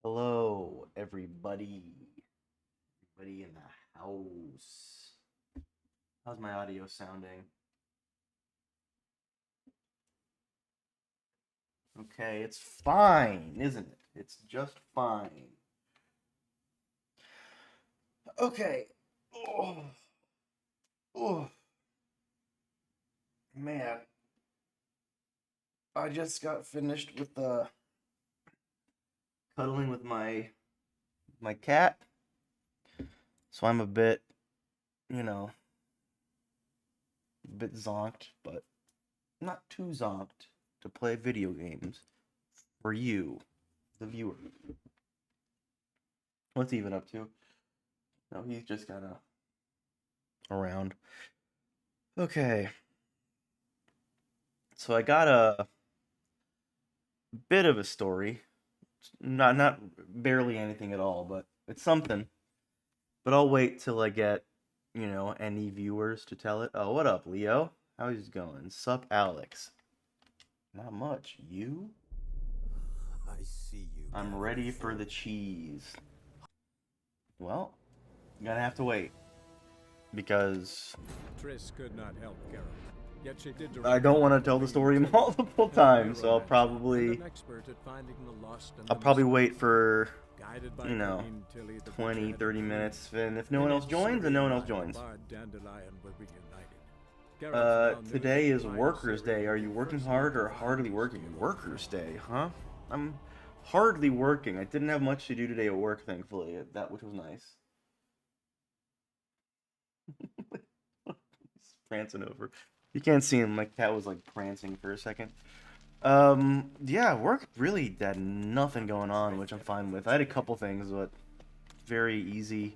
Hello, everybody. Everybody in the house. How's my audio sounding? Okay, it's fine, isn't it? It's just fine. Okay. Oh, oh, man. I just got finished with cuddling with my cat, so I'm a bit zonked, but not too zonked to play video games for you, the viewer. What's he even up to? No, he's just kind of around. Okay, so I got a bit of a story. Not barely anything at all, but it's something. But I'll wait till I get, any viewers to tell it. Oh, what up, Leo? How's it going? Sup, Alex? Not much. You? I see you I'm gathered ready for for the cheese. Well, you're gonna have to wait because Triss could not help Geralt, yet she did I direct don't him want to to tell the the story Queen's multiple aid, a times, so I'll pyromancer, and probably an expert at finding the lost and I'll the probably missing. wait for Guided by you know Queen Tilly, the 20, betrayed 30 queen, minutes, and if no in one else its joins, then no one serene else light, joins. Bard Dandelion were reunited. Geralt now knew Today that is Prime Workers' Day. Ciri Are had you working personally hard or provided hardly these working? gifts. Workers' Day, huh? I'm hardly working. I didn't have much to do today at work, thankfully. That which was nice. He's prancing over. You can't see him. My cat was like prancing for a second. Yeah, work really had nothing going on, which I'm fine with. I had a couple things, but very easy.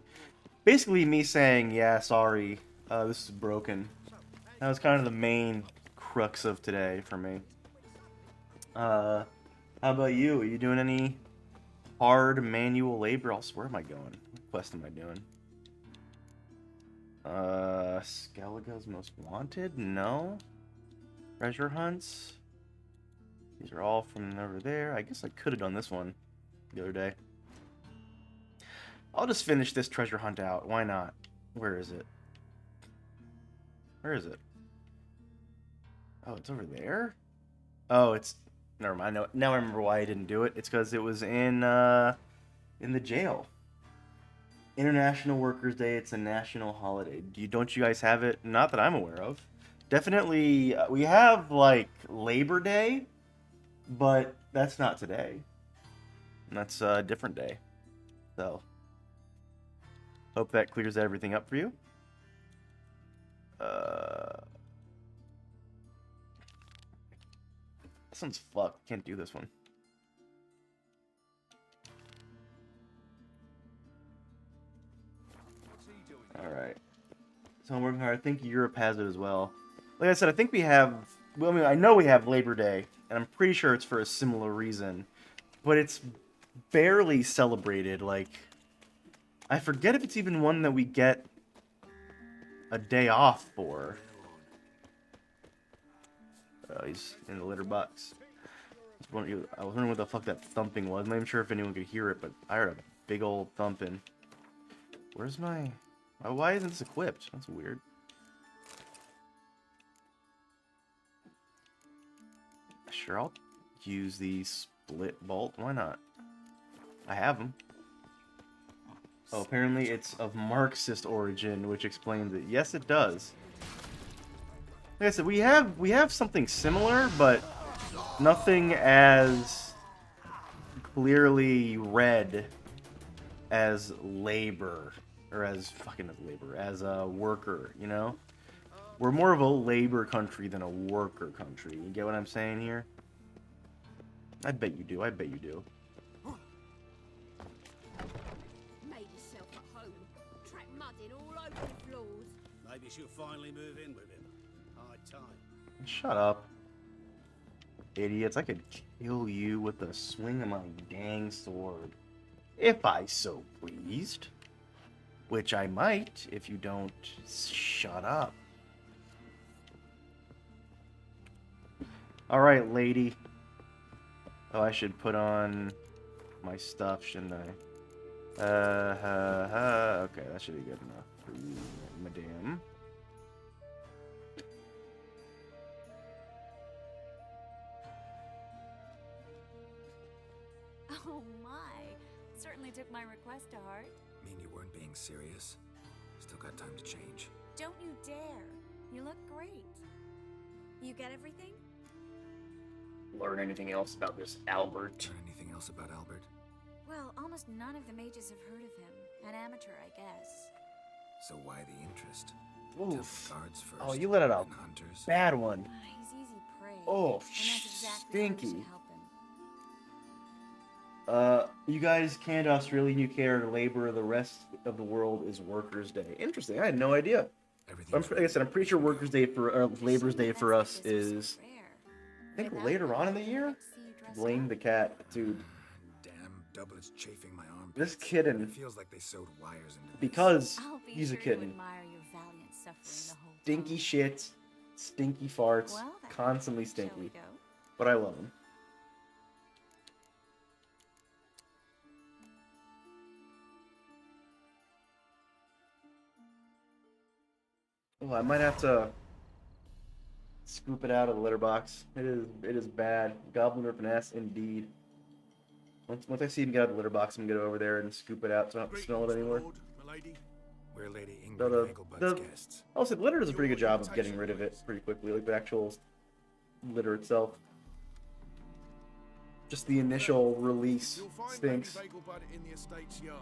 Basically, me saying, yeah, sorry, this is broken. That was kind of the main crux of today for me. Uh, how about you? Are you doing any hard manual labor? Where am I going? What quest am I doing? Skellige's Most Wanted? No. Treasure hunts? These are all from over there. I guess I could have done this one the other day. I'll just finish this treasure hunt out. Why not? Where is it? Where is it? Oh, it's over there? Oh, it's... Never mind. Now I remember why I didn't do it. It's because it was in the jail. International Workers' Day. It's a national holiday. Don't you guys have it? Not that I'm aware of. Definitely, we have like Labor Day, but that's not today. That's a different day. So, hope that clears everything up for you. This one's fucked. Can't do this one. All right. So I'm working hard. I think Europe has it as well. Like I said, I think we have. Well, I mean, I know we have Labor Day, and I'm pretty sure it's for a similar reason, but it's barely celebrated. Like, I forget if it's even one that we get a day off for. Oh, he's in the litter box. I was wondering what the fuck that thumping was. I'm not even sure if anyone could hear it, but I heard a big old thumping. Where's my... why isn't this equipped? That's weird. Sure, I'll use the split bolt. Why not? I have them. Oh, apparently it's of Marxist origin, which explains it. Yes, it does. Like I said, we have something similar, but nothing as clearly red as labor, or as fucking labor, as a worker. You know, we're more of a labor country than a worker country. You get what I'm saying here? I bet you do. I bet you do. Made herself at home. Track mudding all over the floors. maybe she'll finally move in with him. High time. Shut up, idiots. I could kill you with the swing of my dang sword. If I so pleased. Which I might, if you don't shut up. Alright, lady. Oh, I should put on my stuff, shouldn't I? Okay, that should be good enough for you, madame. Oh my. Certainly took my request to heart. Mean you weren't being serious? Still got time to change. Don't you dare. You look great. You get everything? Learn anything else about this Albert? Learn anything else about Albert? Well, almost none of the mages have heard of him. An amateur, I guess. So why the interest? Oof. Temple guards first. Oh, you let it out. then hunters. Bad one. He's easy prey. Oh, and that's exactly how we stinky. should help him. You guys can't Australian UK or labor. The rest of the world is Workers' Day. Interesting. I had no idea. Everything's Like I said, I'm pretty sure Workers' Day for Labor's Day for us That's why this was is. so rare. I think Without later that, on in the I'd year. like to see you dressed Blame up. the cat, dude. Damn doublets chafing my armpits. This kitten, It feels like they sewed wires into this. because I'll be he's a sure to kitten. admire your valiant suffering the whole Stinky time. shit, stinky farts, Well, then, constantly shall we stinky. go? But I love him. Oh, I might have to scoop it out of the litter box. It is bad. Goblin Rip an ass indeed. Once I see him get out of the litter box, I'm gonna go over there and scoop it out so I don't have to smell it anymore. Lord, milady. We're Lady So Ingrid Winklebutt's guests. Also, the litter does a pretty good job of getting rid of it pretty quickly, like the actual litter itself. Just the initial release You'll find stinks. Lady Baglebutt in the estate's yard.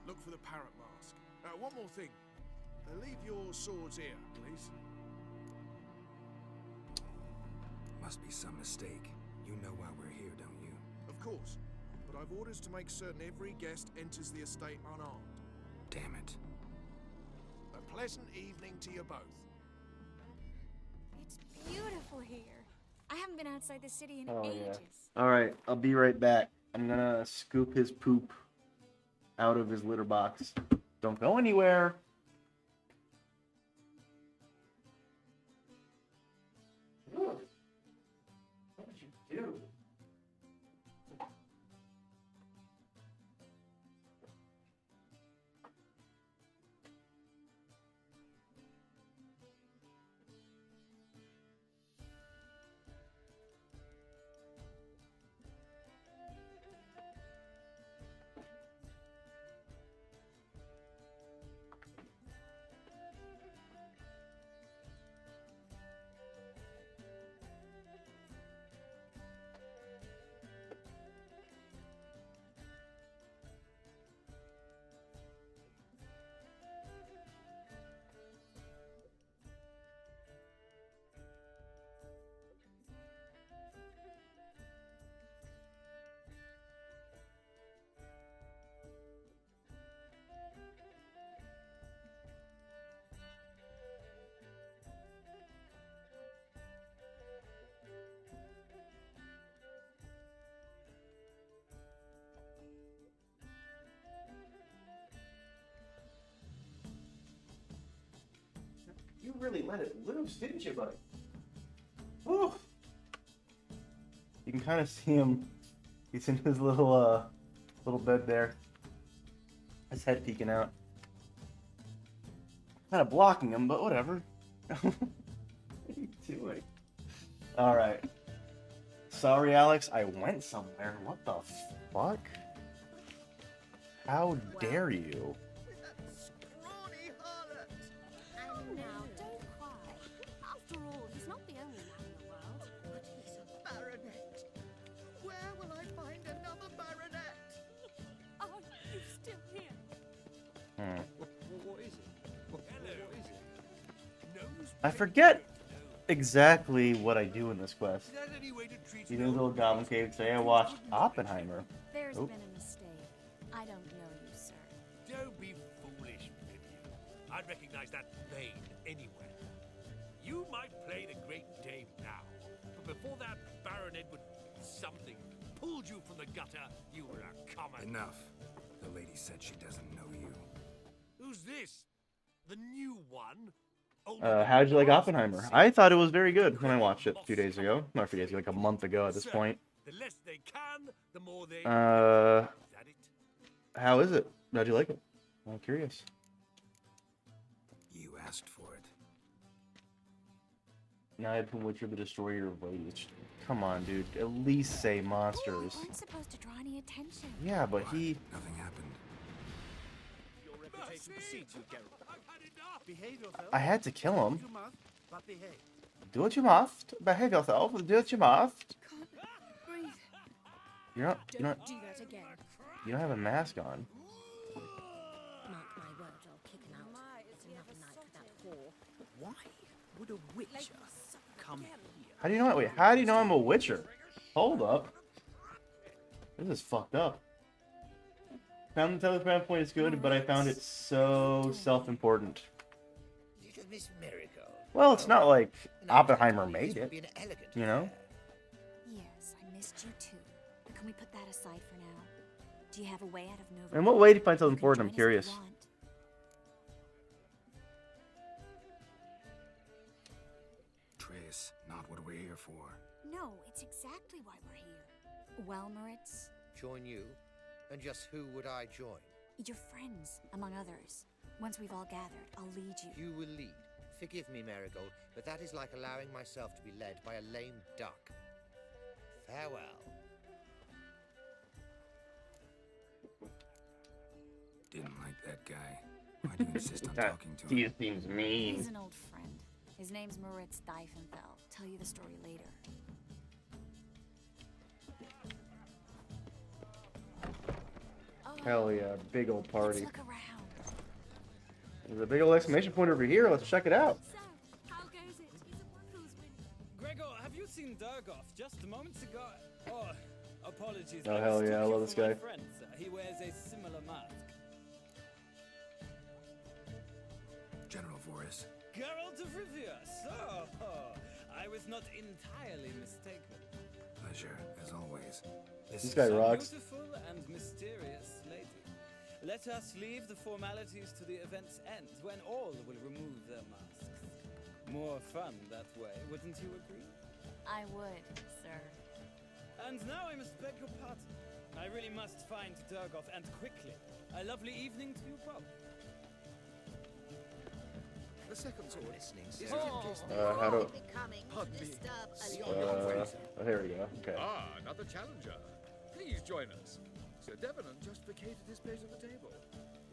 Look for the parrot mask. One more thing. Leave your swords here, please. Must be some mistake. You know why we're here, don't you? Of course. But I've orders to make certain every guest enters the estate unarmed. Damn it. A pleasant evening to you both. It's beautiful here. I haven't been outside the city in Oh, yeah. ages. Alright, I'll be right back. I'm gonna scoop his poop out of his litter box. Don't go anywhere. What did you do? You really let it loose, didn't you, buddy? Woo! You can kind of see him. He's in his little bed there. His head peeking out. Kind of blocking him, but whatever. What are you doing? All right. Sorry, Alex. I went somewhere. What the fuck? How dare you? And now, don't cry. After all, he's not the only man in the world. But he's a baronet. Where will I find another baronet? Are you still here? Hmm. What is it? What is it? I forget exactly what I do in this quest. You know the little goblin cave say I watched Oppenheimer. There's Oop. been a mistake. I don't know you, sir. Don't be foolish, Vivian. I'd recognize that vein anywhere. You might play the great dame now, but before that Baron Edward something pulled you from the gutter, you were a common. Enough. The lady said she doesn't know you. Who's this? The new one? How did you like Oppenheimer? I thought it was very good when I watched it a few days ago. Not a few days ago, like a month ago at this point. The less they can, the more they. Uh, Is that it? how is it? How'd you like it? I'm curious. You asked for it. Knight from Witcher, the Destroyer of Ways. Come on, dude. At least say monsters. We weren't supposed to draw any attention. Yeah, but What? he... Nothing happened. Your reputation precedes you, Geralt. I've had enough. Behave yourself. I had to kill him. You must, but behave. Do what you must. Behave yourself. Do what you must. Can't breathe. You're not... Don't You're not... do that again. You don't have a mask on. Mark my words, I'll kick him out. It's another night for that whore. Why would a witcher come here? How do you know... Wait, how do you know I'm a Witcher? Hold up. This is fucked up. Found the telegraph point is good, but I found it so self-important. Little Miss Marigold. Well, it's not like An Oppenheimer Oppenheimer made would it. be an elegant You know? affair. Yes, I missed you too. But can we put that aside for now? Do you have a way out of Nova? In what way do you find You something can important? I'm join us if you curious. want. Trace, not what we're here for. No, it's exactly why we're here. Well, Moritz, Join you? And just who would I join? your friends, among others. Once we've all gathered, I'll lead you. You will lead. Forgive me, Marigold, but that is like allowing myself to be led by a lame duck. Farewell. Didn't like that guy. Why do you insist on That talking to him? seems He's mean. an old friend. His name's Moritz Diefenfeld. Tell you the story later. Hell yeah, big old Let's party. look around. There's a big old exclamation point over here. Let's check it out. So, how goes it? Who's winning? Gregor, have you seen Durgoff just moments ago? Oh, apologies. Oh, I hell mistook yeah, I you love this for my guy. friend, sir. He wears a similar mask. General Voris. Geralt of Rivia, so I was not entirely mistaken. Pleasure, as always. This guy a rocks. beautiful and mysterious lady. Let us leave the formalities to the event's end, when all will remove their masks. More fun that way, wouldn't you agree? I would, sir. And now I must beg your pardon. I really must find Durgoff, and quickly. A lovely evening to you both. The second sword. Listening, Is sir. it in case How do... Becoming Pardon me. disturb a oh, here we go. Okay. Ah, another challenger. Please join us. Sir Devenant just vacated his place at the table.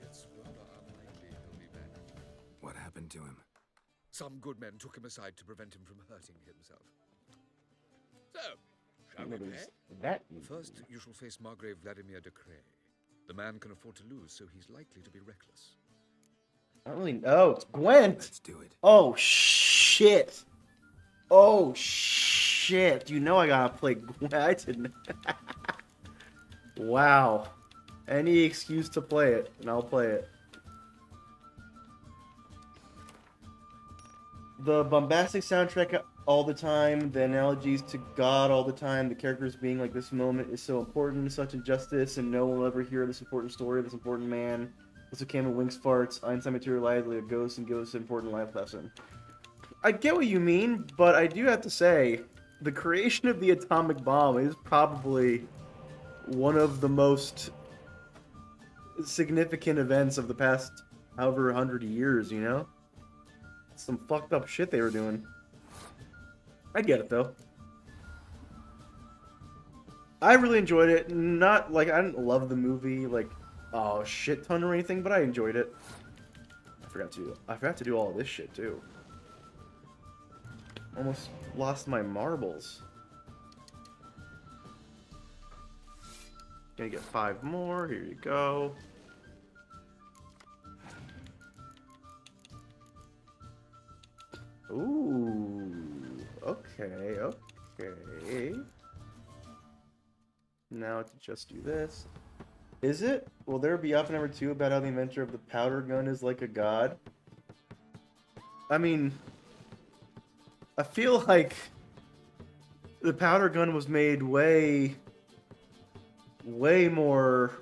It's rather unlikely he'll be back. What happened to him? Some good men took him aside to prevent him from hurting himself. So, shall we What pay? is that? First, you shall face Margrave Vladimir de Cray. The man can afford to lose, so he's likely to be reckless. I don't really... Oh, it's Gwent! Let's do it. Oh, shit! Oh, shit! You know I gotta play Gwent. I didn't... Wow. Any excuse to play it, and I'll play it. The bombastic soundtrack all the time, the analogies to God all the time, the characters being like, this moment is so important, such injustice, and no one will ever hear this important story of this important man. This became a Winks farts, Einstein materialized like a ghost and gives us an important life lesson. I get what you mean, but I do have to say, the creation of the atomic bomb is probably one of the most significant events of the past however 100 years, you know? Some fucked up shit they were doing. I get it, though. I really enjoyed it. Not, like, I didn't love the movie, like, oh, shit ton or anything, but I enjoyed it. I forgot to do all of this shit, too. Almost lost my marbles. Gonna get 5 more. Here you go. Ooh. Okay, okay. Now to just do this. Is it? Will there be up number 2 about how the inventor of the powder gun is like a god? I mean, I feel like the powder gun was made way more,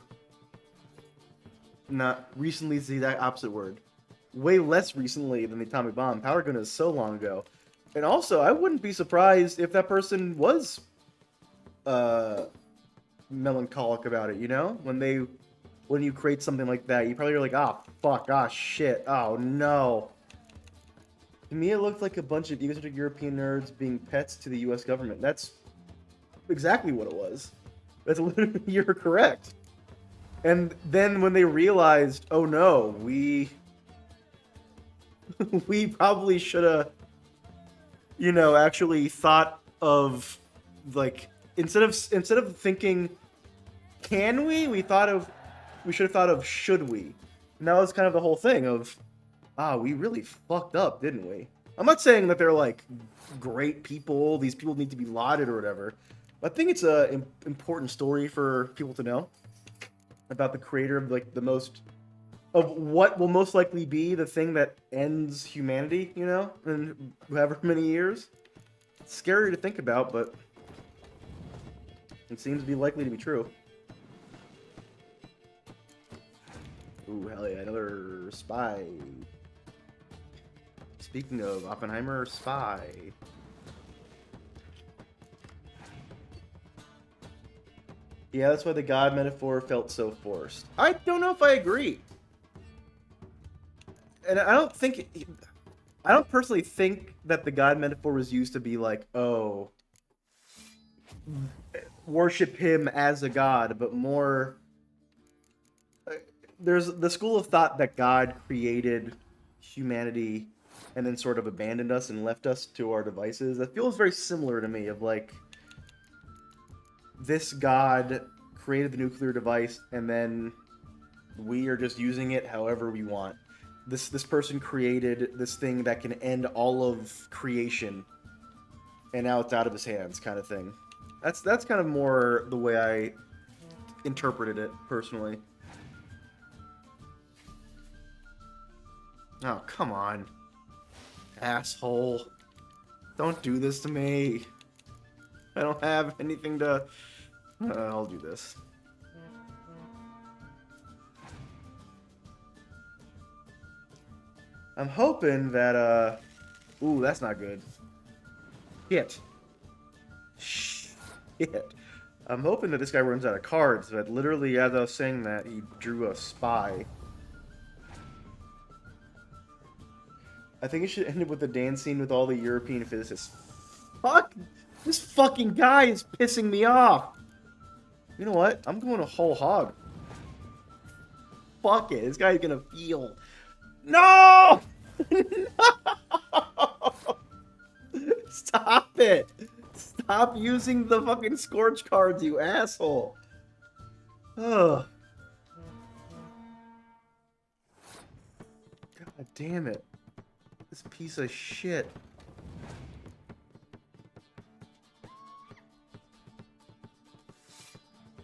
not recently is the exact opposite word, way less recently than the atomic bomb. Powder gun is so long ago. And also, I wouldn't be surprised if that person was melancholic about it, you know? When you create something like that, you probably are like, ah, fuck, ah, shit, oh no. To me, it looked like a bunch of egocentric European nerds being pets to the U.S. government. That's exactly what it was. That's literally, you're correct. And then when they realized, oh no, we probably should have, actually thought of, like, instead of thinking, can we? We should have thought of, should we? And that was kind of the whole thing of, we really fucked up, didn't we? I'm not saying that they're, like, great people, these people need to be lauded or whatever. But I think it's a important story for people to know about the creator of, like, of what will most likely be the thing that ends humanity, in however many years. It's scary to think about, but it seems to be likely to be true. Ooh, hell yeah, another spy. Speaking of Oppenheimer, spy. Yeah, that's why the God metaphor felt so forced. I don't know if I agree. And I don't personally think that the God metaphor was used to be like, oh, worship him as a god, but more, there's the school of thought that God created humanity and then sort of abandoned us and left us to our devices. That feels very similar to me, of like, this God created the nuclear device and then we are just using it however we want. This person created this thing that can end all of creation, and now it's out of his hands, kind of thing. That's kind of more the way I interpreted it, personally. Oh, come on. Asshole. Don't do this to me. I don't have anything to... I'll do this. I'm hoping that, ooh, that's not good. Shit. Shit. I'm hoping that this guy runs out of cards, but literally, as I was saying that, he drew a spy. I think it should end up with a dance scene with all the European physicists. Fuck! This fucking guy is pissing me off! You know what? I'm going a whole hog. Fuck it. This guy's gonna feel... No! No! Stop it! Stop using the fucking Scorch cards, you asshole! Ugh. God damn it. This piece of shit.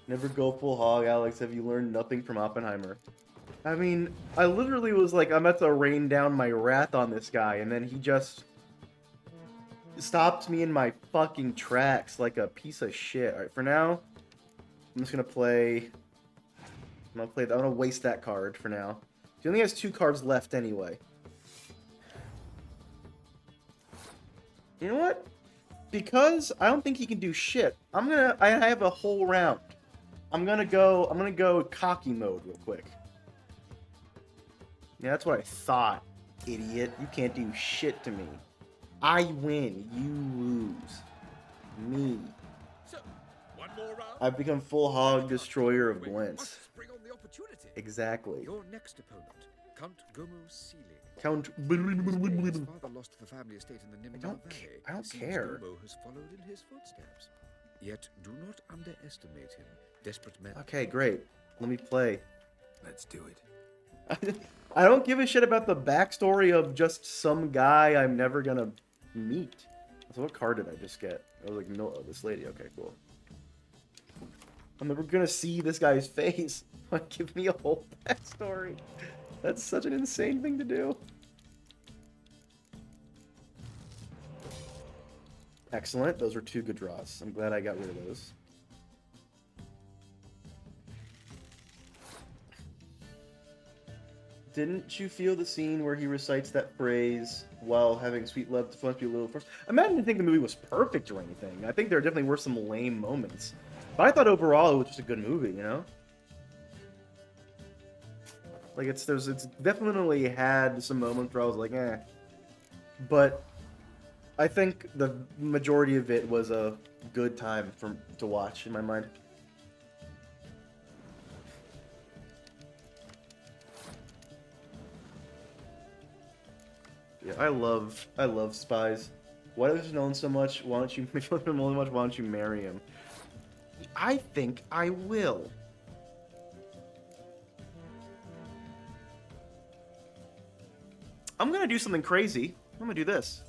Never go full hog, Alex. Have you learned nothing from Oppenheimer? I mean, I literally was like, I'm about to rain down my wrath on this guy, and then he just stopped me in my fucking tracks like a piece of shit. Alright, for now, I'm just gonna play... I'm gonna waste that card for now. He only has 2 cards left anyway. You know what? Because I don't think he can do shit, I have a whole round. I'm gonna go cocky mode real quick. Yeah, that's what I thought, idiot. You can't do shit to me. I win, you lose. Me. So, one more round. I've become full hog destroyer of We Gwents. must spring on the opportunity. Exactly. Your next opponent, Count Gomu Sealing. Count. His father lost the family estate in the Nimdar Valley. I don't Seems care. Gomu has followed in his footsteps. Yet do not underestimate him. Desperate men. Okay, great. Let me play. Let's do it. I don't give a shit about the backstory of just some guy I'm never gonna meet. So what card did I just get? I was like, no, this lady. Okay, cool. I'm never gonna see this guy's face. Give me a whole backstory. That's such an insane thing to do. Excellent. Those were 2 good draws. I'm glad I got rid of those. didn't you feel the scene where he recites that phrase while having sweet love to be a little first? I mean, I didn't think the movie was perfect or anything. I think there definitely were some lame moments. But I thought overall it was just a good movie, you know? Like, it's definitely had some moments where I was like, eh. But I think the majority of it was a good time to watch in my mind. Yeah, I love Spies. Why does Nolan so much? Why don't you Why don't you marry him? I think I will. I'm gonna do something crazy. I'm gonna do this.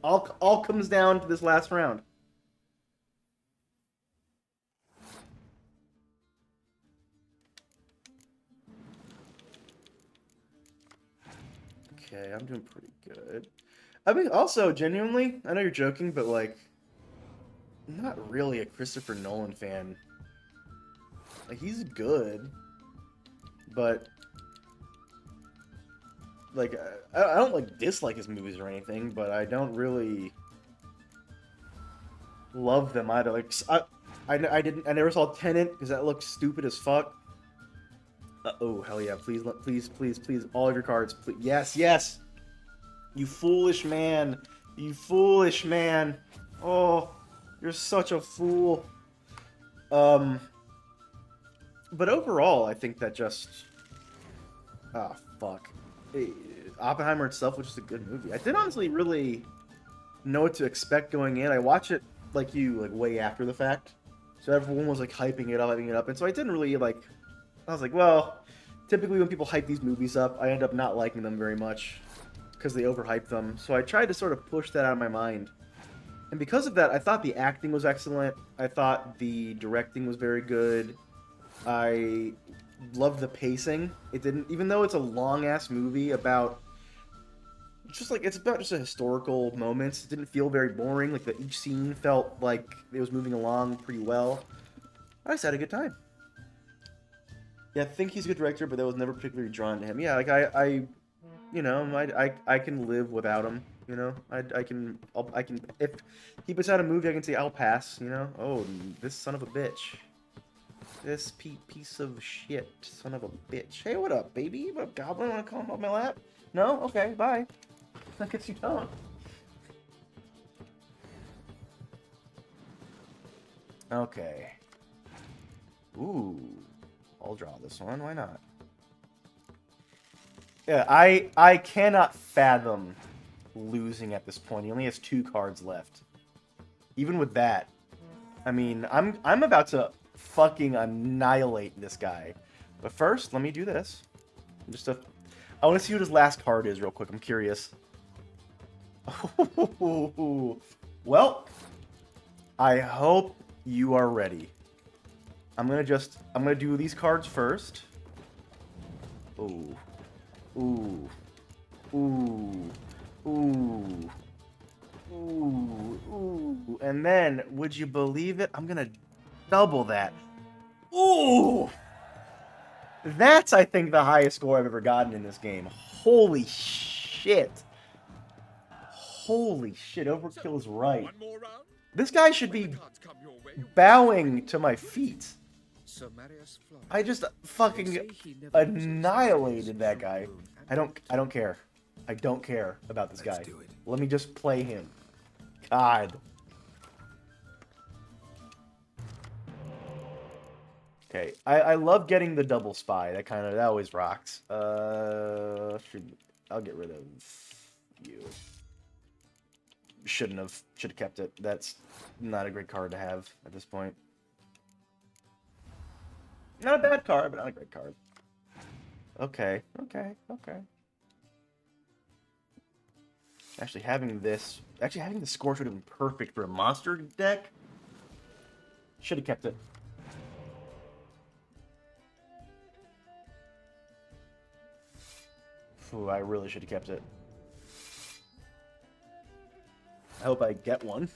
All comes down to this last round. Okay, I'm doing pretty good. I mean, also, genuinely, I know you're joking, but, like, I'm not really a Christopher Nolan fan. Like, he's good, but, like, I don't, like, dislike his movies or anything, but I don't really love them either. Like, I never saw Tenet, because that looks stupid as fuck. Oh, hell yeah. Please, please. All of your cards. Please. Yes, yes. You foolish man. You foolish man. Oh, you're such a fool. But overall, I think that just... Ah, fuck. Oppenheimer itself was just a good movie. I didn't honestly really know what to expect going in. I watched it, like you, like, way after the fact. So everyone was, like, hyping it up. And so I didn't really, like... I was like, well, typically when people hype these movies up, I end up not liking them very much because they overhype them. So I tried to sort of push that out of my mind. And because of that, I thought the acting was excellent. I thought the directing was very good. I loved the pacing. It didn't, even though it's a long-ass movie about, just like, it's about just a historical moments, it didn't feel very boring. Like, each scene felt like it was moving along pretty well. I just had a good time. Yeah, I think he's a good director, but I was never particularly drawn to him. Yeah, like I can live without him. You know, I can if he puts out a movie, I can say I'll pass. You know, oh, this son of a bitch, this piece of shit, son of a bitch. Hey, what up, baby? What up, Goblin? Want to come up my lap? No, okay, bye. I guess you don't. Okay. Ooh. I'll draw this one, why not? Yeah, I cannot fathom losing at this point. He only has 2 cards left. Even with that, I mean, I'm about to fucking annihilate this guy. But first, let me do this. I want to see what his last card is real quick. I'm curious. Well, I hope you are ready. I'm gonna do these cards first. Ooh. Ooh. Ooh. Ooh. Ooh. Ooh. And then, would you believe it? I'm gonna double that. Ooh! That's, I think, the highest score I've ever gotten in this game. Holy shit. Holy shit, Overkill is right. This guy should be bowing to my feet. I just fucking annihilated that guy. I don't care. I don't care about this guy. Let me just play him. God. Okay, I love getting the double spy. That always rocks. I'll get rid of you. Should have kept it. That's not a great card to have at this point. Not a bad card, but not a great card. Okay. Actually, having the Scorch would have been perfect for a monster deck. Should have kept it. Ooh, I really should have kept it. I hope I get one.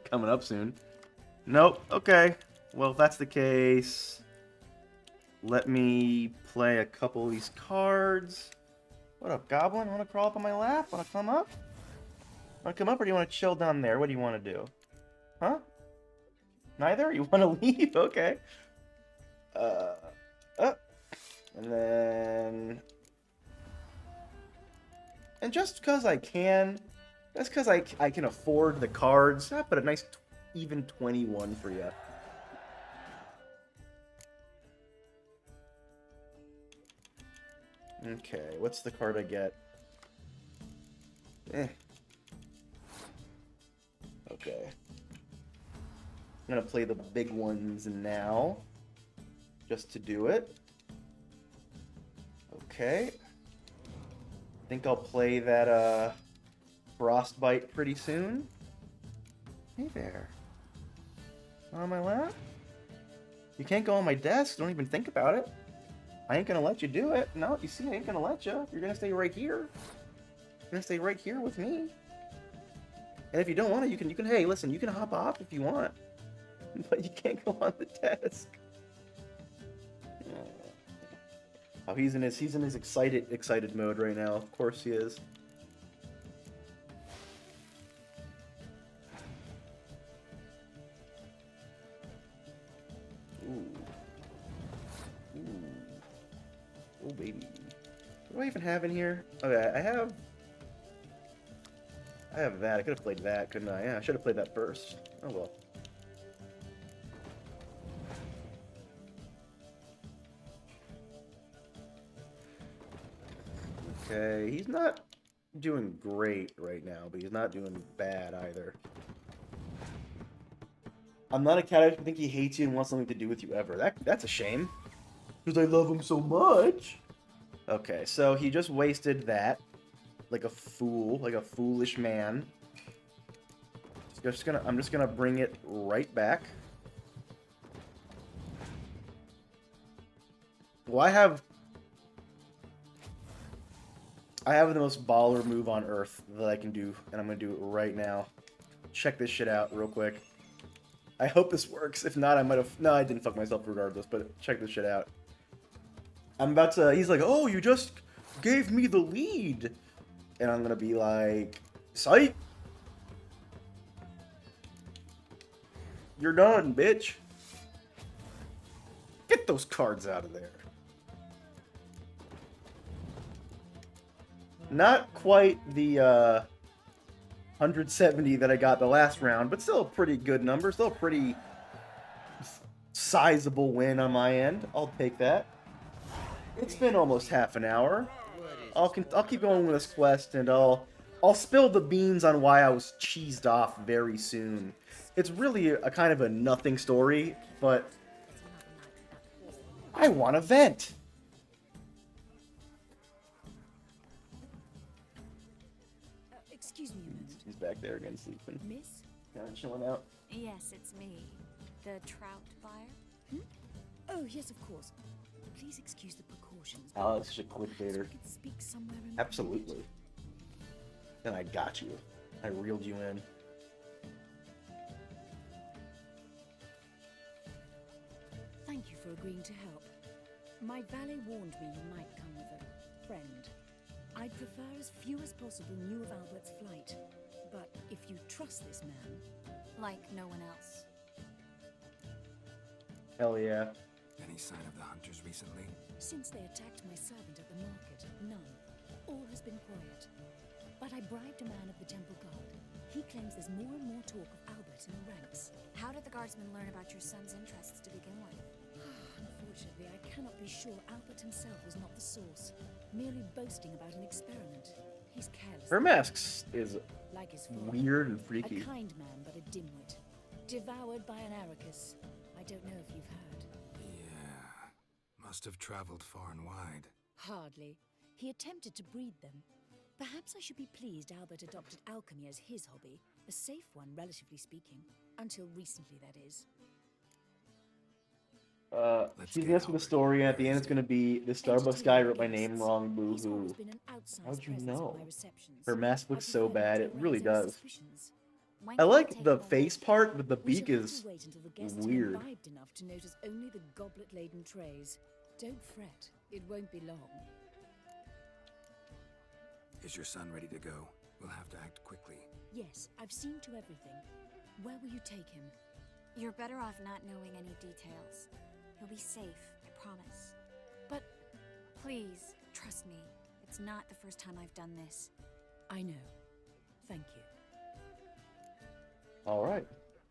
Coming up soon. Nope. Okay. Well, if that's the case... let me play a couple of these cards. What up, Goblin? Want to crawl up on my lap? Want to come up? Want to come up, or do you want to chill down there? What do you want to do? Huh? Neither? You want to leave? Okay. And then... And just because I can... Just because I can afford the cards, I put a nice even 21 for you. Okay, what's the card I get? Okay. I'm gonna play the big ones now. Just to do it. Okay. I think I'll play that, Frostbite pretty soon. Hey there. On my lap? You can't go on my desk, don't even think about it. I ain't gonna let you do it. No, you see, I ain't gonna let you. You're gonna stay right here. You're gonna stay right here with me. And if you don't want to, you can, hey, listen, you can hop off if you want. But you can't go on the desk. Oh, he's in his excited mode right now. Of course he is. Ooh. Oh, baby. What do I even have in here? Okay, I have that. I could have played that, couldn't I? Yeah, I should have played that first. Oh, well. Okay, he's not doing great right now, but he's not doing bad either. I'm not a cat. I think he hates you and wants something to do with you ever. That's a shame. Because I love him so much. Okay, so he just wasted that. Like a fool. Like a foolish man. I'm just gonna bring it right back. Well, I have the most baller move on Earth that I can do, and I'm gonna do it right now. Check this shit out real quick. I hope this works. If not, I might have... No, I didn't fuck myself regardless, but check this shit out. I'm about to... He's like, oh, you just gave me the lead. And I'm gonna be like, psych! You're done, bitch. Get those cards out of there. Not quite the 170 that I got the last round, but still a pretty good number. Still a pretty sizable win on my end. I'll take that. It's been almost half an hour. I'll keep going with this quest, and I'll spill the beans on why I was cheesed off very soon. It's really a kind of a nothing story, but I want to vent. Excuse me a moment. He's back there again sleeping. Miss? Kind of chilling out. Yes, it's me. The trout buyer? Oh, yes, of course. Please excuse the precautions. Alex is a clickbaiter. Speak somewhere in Absolutely. Then I got you. I reeled you in. Thank you for agreeing to help. My valet warned me you might come with a friend. I'd prefer as few as possible knew of Albert's flight. But if you trust this man... Like no one else. Hell yeah. Any sign of the hunters recently? Since they attacked my servant at the market, none. All has been quiet. But I bribed a man of the Temple Guard. He claims there's more and more talk of Albert in the ranks. How did the guardsmen learn about your son's interests to begin with? Unfortunately, I cannot be sure Albert himself was not the source. Merely boasting about an experiment. He's careless. Her masks is like his father, weird and freaky. A kind man, but a dimwit. Devoured by an Arrakis. I don't know if you've heard. Yeah. Must have traveled far and wide. Hardly. He attempted to breed them. Perhaps I should be pleased Albert adopted alchemy as his hobby. A safe one, relatively speaking. Until recently, that is. He's gonna ask me the story, and at the end it's gonna be, the Starbucks guy wrote my name wrong, boo-hoo. How'd you know? Her mask looks so bad, it really does. I like the face part, but the beak is weird. Enough to notice only the goblet-laden trays. Don't fret. It won't be long. Is your son ready to go? We'll have to act quickly. Yes, I've seen to everything. Where will you take him? You're better off not knowing any details. He'll be safe, I promise. But please, trust me. It's not the first time I've done this. I know. Thank you. All right.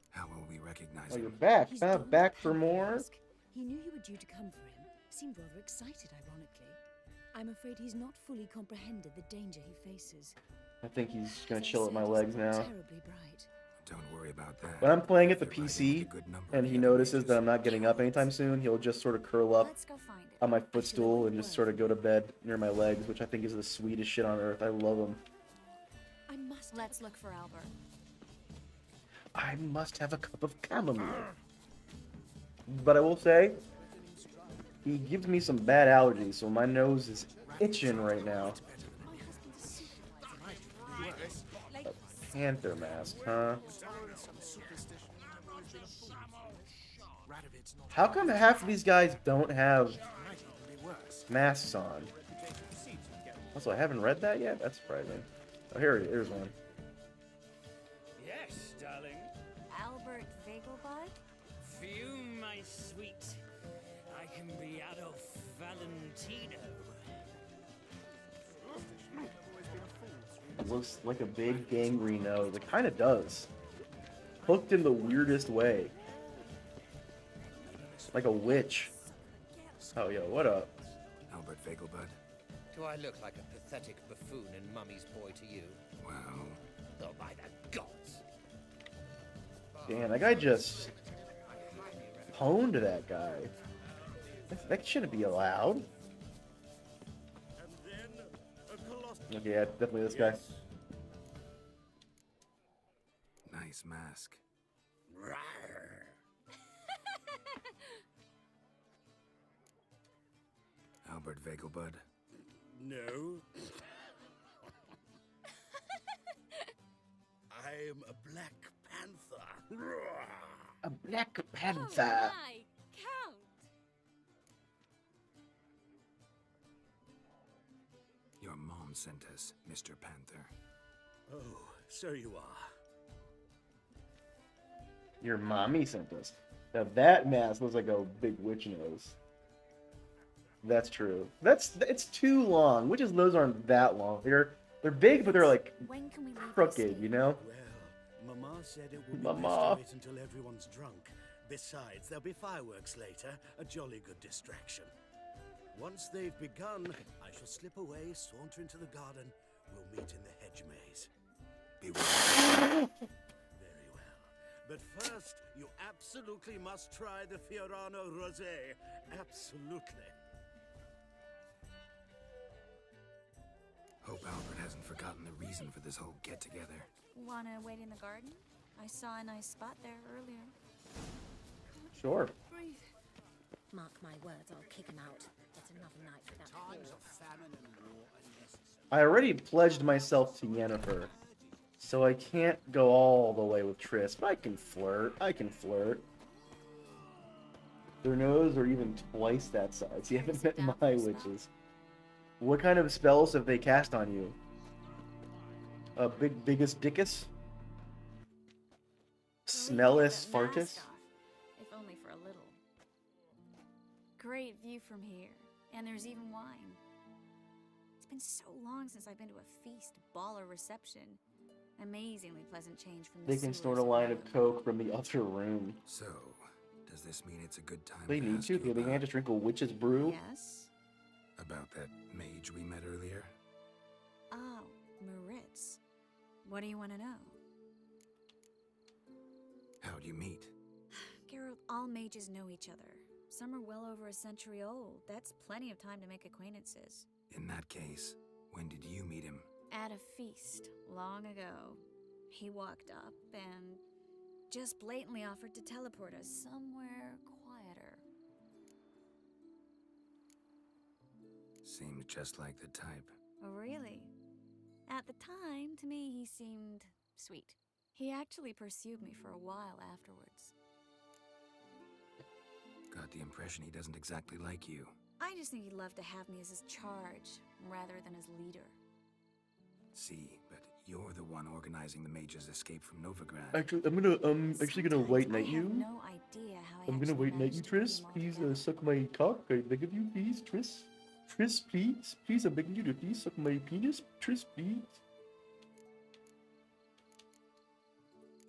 How will we recognize Oh, him? you're back. He's Huh? donned Back the for panther more? mask. He knew you were due to come for him. Seemed rather excited, ironically. I'm afraid he's not fully comprehended the danger he faces. I think he's gonna As I chill at said, my he's legs not now. terribly bright. Don't worry about that. When I'm playing at the If you're riding PC with a good number and of he the notices enemies, that I'm not getting up anytime soon, he'll just sort of curl up Let's go find it. on my footstool and just sort of go to bed near my legs, which I think is the sweetest shit on earth. I love him. I must. Let's look for Albert. I must have a cup of chamomile. But I will say, he gives me some bad allergies, so my nose is itching right now. A panther mask, huh? How come half of these guys don't have masks on? Also, I haven't read that yet? That's surprising. Oh, here's one. Yes, darling. Albert Vegelbud? Fume, my sweet. I can be Adolf Valentino. It looks like a big gangrene nose. It kind of does. Hooked in the weirdest way. Like a witch. Oh, yo, what up? Albert Vegelbud. Do I look like a pathetic buffoon and mummy's boy to you? Well, Oh, by the gods! Damn, that guy just pwned that guy. That shouldn't be allowed. Okay, yeah, definitely this guy. nice mask. Albert Vegelbud. No. I'm a Black Panther. A Black Panther. Oh my, Count! Your mom sent us, Mr. Panther. Oh, so you are. Your mommy sent us. Now that mask looks like a big witch nose. That's true. It's too long. Witches' noses aren't that long. They're big, but they're like When can we leave crooked, you know? Well, Mama said it would be Mama. best to wait until everyone's drunk. Besides, there'll be fireworks later, a jolly good distraction. Once they've begun, I shall slip away, saunter into the garden. We'll meet in the hedge maze. Beware. Very well. But first, you absolutely must try the Fiorano Rosé. Absolutely. Hope Albert hasn't forgotten the reason for this whole get-together. Wanna wait in the garden? I saw a nice spot there earlier. Sure. Breathe. Mark my words, I'll kick him out. It's another night without Times war. of famine and war are necessary. I already pledged myself to Yennefer, so I can't go all the way with Triss, but I can flirt. Their nose are even twice that size. You haven't met my witches. What kind of spells have they cast on you? A biggest dickus? Smellus Leave the mask fartus? off, if only for a little. Great view from here, and there's even wine. It's been so long since I've been to a feast, ball, or reception. Amazingly pleasant change from the They can sewers snort a line of Rome. coke from the other room. So, does this mean it's a good time They to need ask to. you They can't about, just drink a witch's brew. Yes? about that mage we met earlier? Oh, Maritz. What do you want to know? How'd you meet? Geralt, all mages know each other. Some are well over a century old. That's plenty of time to make acquaintances. In that case, when did you meet him? At a feast, long ago. He walked up and just blatantly offered to teleport us somewhere quieter. Seemed just like the type. Oh, really? At the time, to me, he seemed sweet. He actually pursued me for a while afterwards. Got the impression he doesn't exactly like you. I just think he'd love to have me as his charge, rather than his leader. See, but you're the one organizing the Mage's escape from Novigrad. Actually, I'm gonna white knight I have you. no idea how I I'm gonna actually white knight you, managed to bring Triss. them all Please together. suck my cock. I beg of you, please, Triss. Triss, please. Please, I'm begging you to please suck my penis. Triss, please.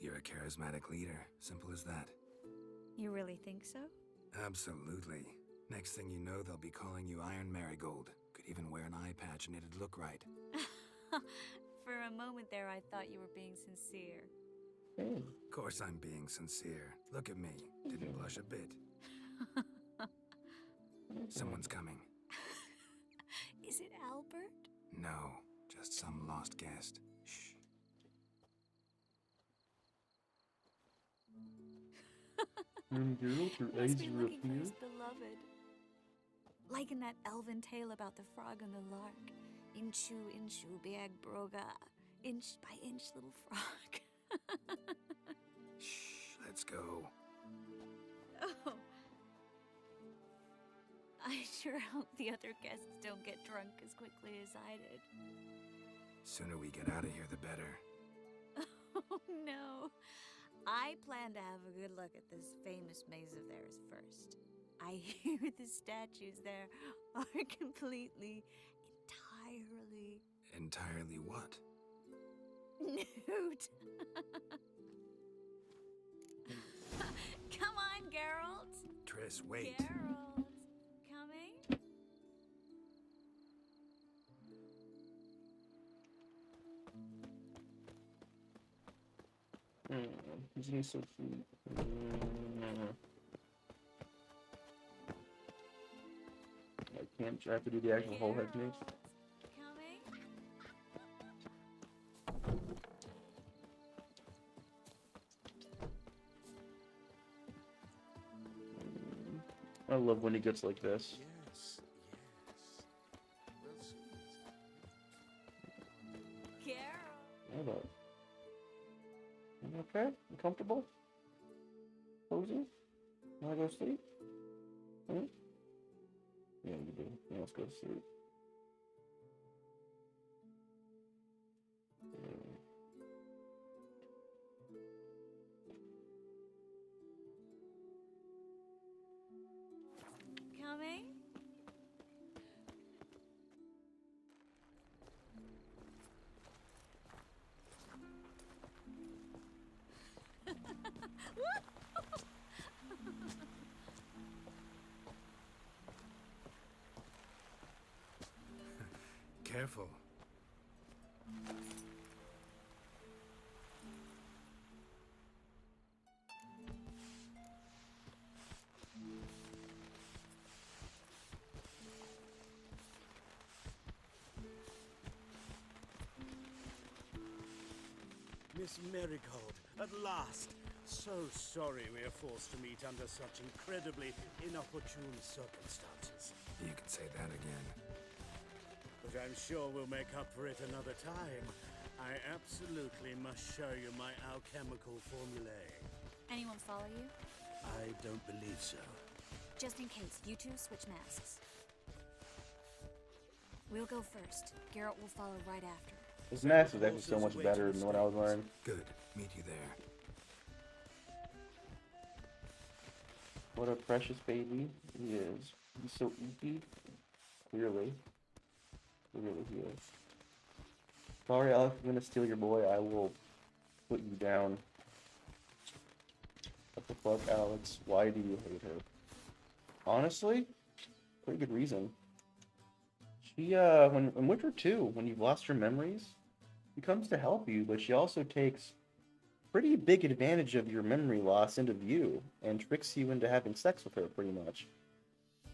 You're a charismatic leader. Simple as that. You really think so? Absolutely. Next thing you know, they'll be calling you Iron Marigold. Could even wear an eye patch and it'd look right. For a moment there, I thought you were being sincere. Hey. Of course I'm being sincere. Look at me. Didn't blush a bit. Someone's coming. Is it Albert? No, just some lost guest. Shh. Geralt, your Must eyes be are up looking for here. his beloved. Like in that elven tale about the frog and the lark. Inchu, inchu, biag broga. Inch by inch, little frog. Shh, let's go. Oh. I sure hope the other guests don't get drunk as quickly as I did. Sooner we get out of here, the better. Oh no. I plan to have a good look at this famous maze of theirs first. I hear the statues there are completely, Entirely what? nude. Come on, Geralt. Triss, wait. Geralt, coming? Isn't he so sweet? I can't. I have to do the actual whole head maze. Coming? I love when he gets like this. Yes, yes. Well, soon. Geralt. Hold up. You okay? You comfortable? Cozy? Wanna go sleep? Hmm? Yeah, you do. Yeah, let's go to sleep. Coming? Careful. Miss Marigold, at last. So sorry we are forced to meet under such incredibly inopportune circumstances. You can say that again. But I'm sure we'll make up for it another time. I absolutely must show you my alchemical formulae. Anyone follow you? I don't believe so. Just in case, you two switch masks. We'll go first. Geralt will follow right after. This mask is actually so much better than what I was wearing. Good. Meet you there. What a precious baby he is. He's so eepy. Clearly. Clearly he is. Sorry, Alex, I'm gonna steal your boy. I will put you down. What the fuck, Alex? Why do you hate her? Honestly, pretty good reason. She, when in Witcher 2, when you've lost your memories, she comes to help you, but she also takes pretty big advantage of your memory loss into view and tricks you into having sex with her, pretty much.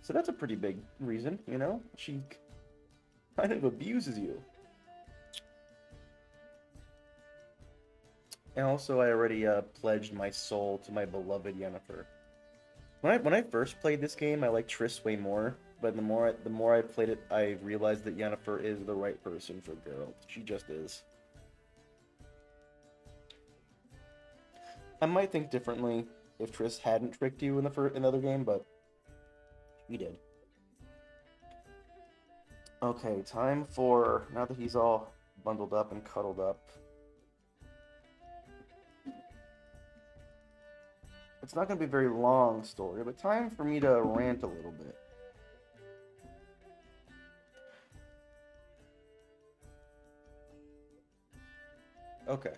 So that's a pretty big reason, you know? She kind of abuses you. And also, I already pledged my soul to my beloved Yennefer. When I first played this game, I liked Triss way more. But the more I played it, I realized that Yennefer is the right person for Geralt. She just is. I might think differently if Triss hadn't tricked you in the other game, but she did. Okay, time for, now that he's all bundled up and cuddled up. It's not going to be a very long story, but time for me to rant a little bit. Okay.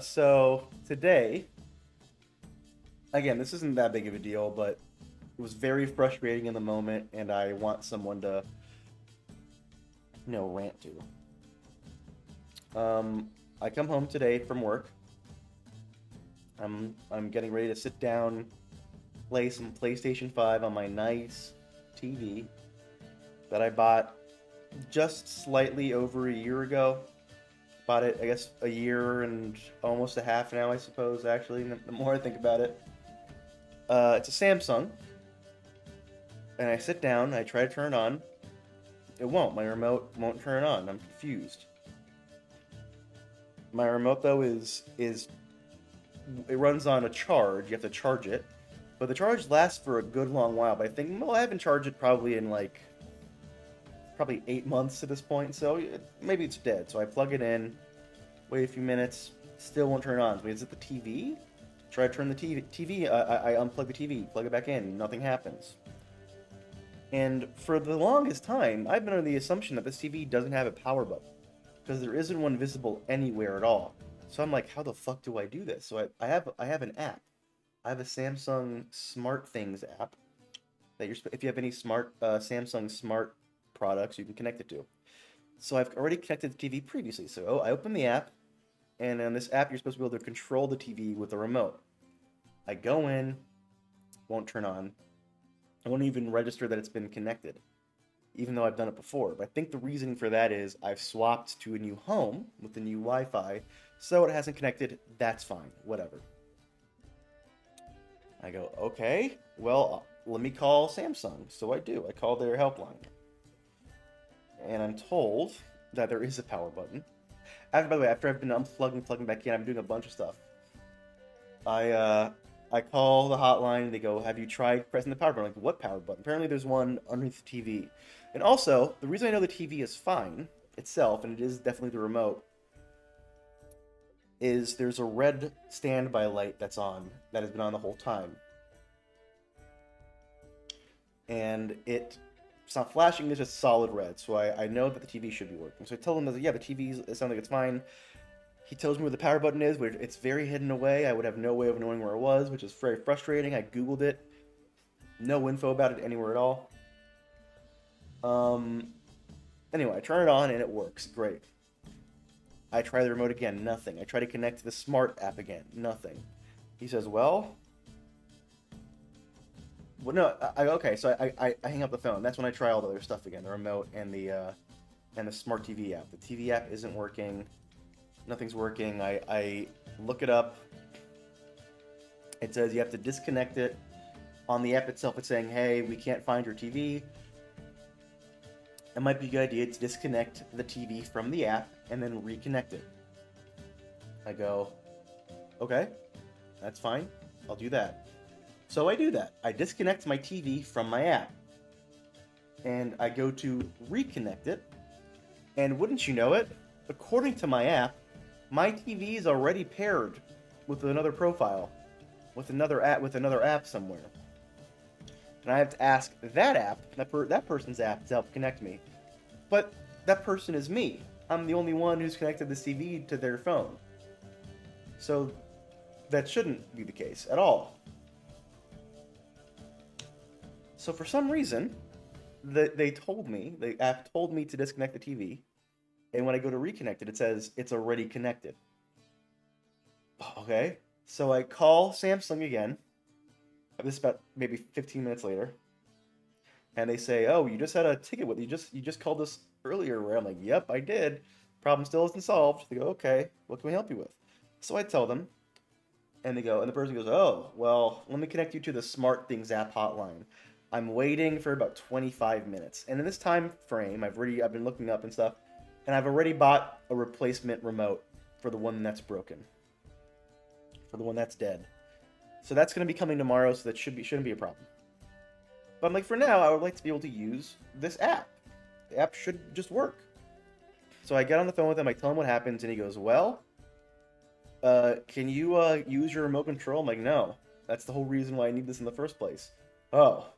So today, again, this isn't that big of a deal, but it was very frustrating in the moment, and I want someone to, rant to. I come home today from work. I'm getting ready to sit down, play some PlayStation 5 on my nice TV that I bought just slightly over a year ago. Bought it, I guess, a year and almost a half now, I suppose, actually, the more I think about it. It's a Samsung. And I sit down, I try to turn it on. It won't. My remote won't turn on. I'm confused. My remote, though, it runs on a charge. You have to charge it. But the charge lasts for a good long while. But I think, I haven't charged it probably in, probably 8 months at this point. So maybe it's dead. So I plug it in, wait a few minutes, still won't turn on. So is it the TV? Try to turn the TV. I unplug the TV, plug it back in, nothing happens. And for the longest time, I've been under the assumption that this TV doesn't have a power button, because there isn't one visible anywhere at all. So I'm like, how the fuck do I do this? So I have an app. I have a Samsung Smart Things app that if you have any Samsung Smart products, you can connect it to. So I've already connected the TV previously. So I open the app, and on this app, you're supposed to be able to control the TV with a remote. I go in, won't turn on. I won't even register that it's been connected, even though I've done it before. But I think the reason for that is I've swapped to a new home with the new Wi-Fi, so it hasn't connected. That's fine, whatever. I go, okay, well, let me call Samsung. So I do. I call their helpline. And I'm told that there is a power button. By the way, after I've been unplugging, plugging back in, I'm doing a bunch of stuff. I call the hotline, and they go, have you tried pressing the power button? I'm like, what power button? Apparently there's one underneath the TV. And also, the reason I know the TV is fine itself, and it is definitely the remote, is there's a red standby light that's on, that has been on the whole time. And it's not flashing, it's just solid red, so I know that the TV should be working. So I tell him that, yeah, the TV sounds like it's fine. He tells me where the power button is, but it's very hidden away. I would have no way of knowing where it was, which is very frustrating. I Googled it. No info about it anywhere at all. Anyway, I turn it on and it works. Great. I try the remote again. Nothing. I try to connect to the Smart app again. Nothing. He says, well, no, okay, so I hang up the phone. That's when I try all the other stuff again, the remote and the Smart TV app. The TV app isn't working. Nothing's working. I look it up. It says you have to disconnect it. On the app itself, it's saying, hey, we can't find your TV. It might be a good idea to disconnect the TV from the app and then reconnect it. I go, okay, that's fine. I'll do that. So I do that. I disconnect my TV from my app. And I go to reconnect it. And wouldn't you know it, according to my app, my TV is already paired with another profile, with another app somewhere. And I have to ask that app, that person's app, to help connect me. But that person is me. I'm the only one who's connected the TV to their phone. So that shouldn't be the case at all. So for some reason, the app told me to disconnect the TV. And when I go to reconnect it, it says it's already connected. Okay, so I call Samsung again. This is about maybe 15 minutes later. And they say, oh, you just had a ticket with you just called us earlier. Where I'm like, yep, I did. Problem still isn't solved. They go, okay, what can we help you with? So I tell them. And they go, and the person goes, oh, well, let me connect you to the Smart Things app hotline. I'm waiting for about 25 minutes. And in this time frame, I've been looking up and stuff. And I've already bought a replacement remote for the one that's broken. For the one that's dead. So that's going to be coming tomorrow, so that shouldn't be a problem. But I'm like, for now, I would like to be able to use this app. The app should just work. So I get on the phone with him, I tell him what happens, and he goes, well, can you use your remote control? I'm like, no. That's the whole reason why I need this in the first place. Oh.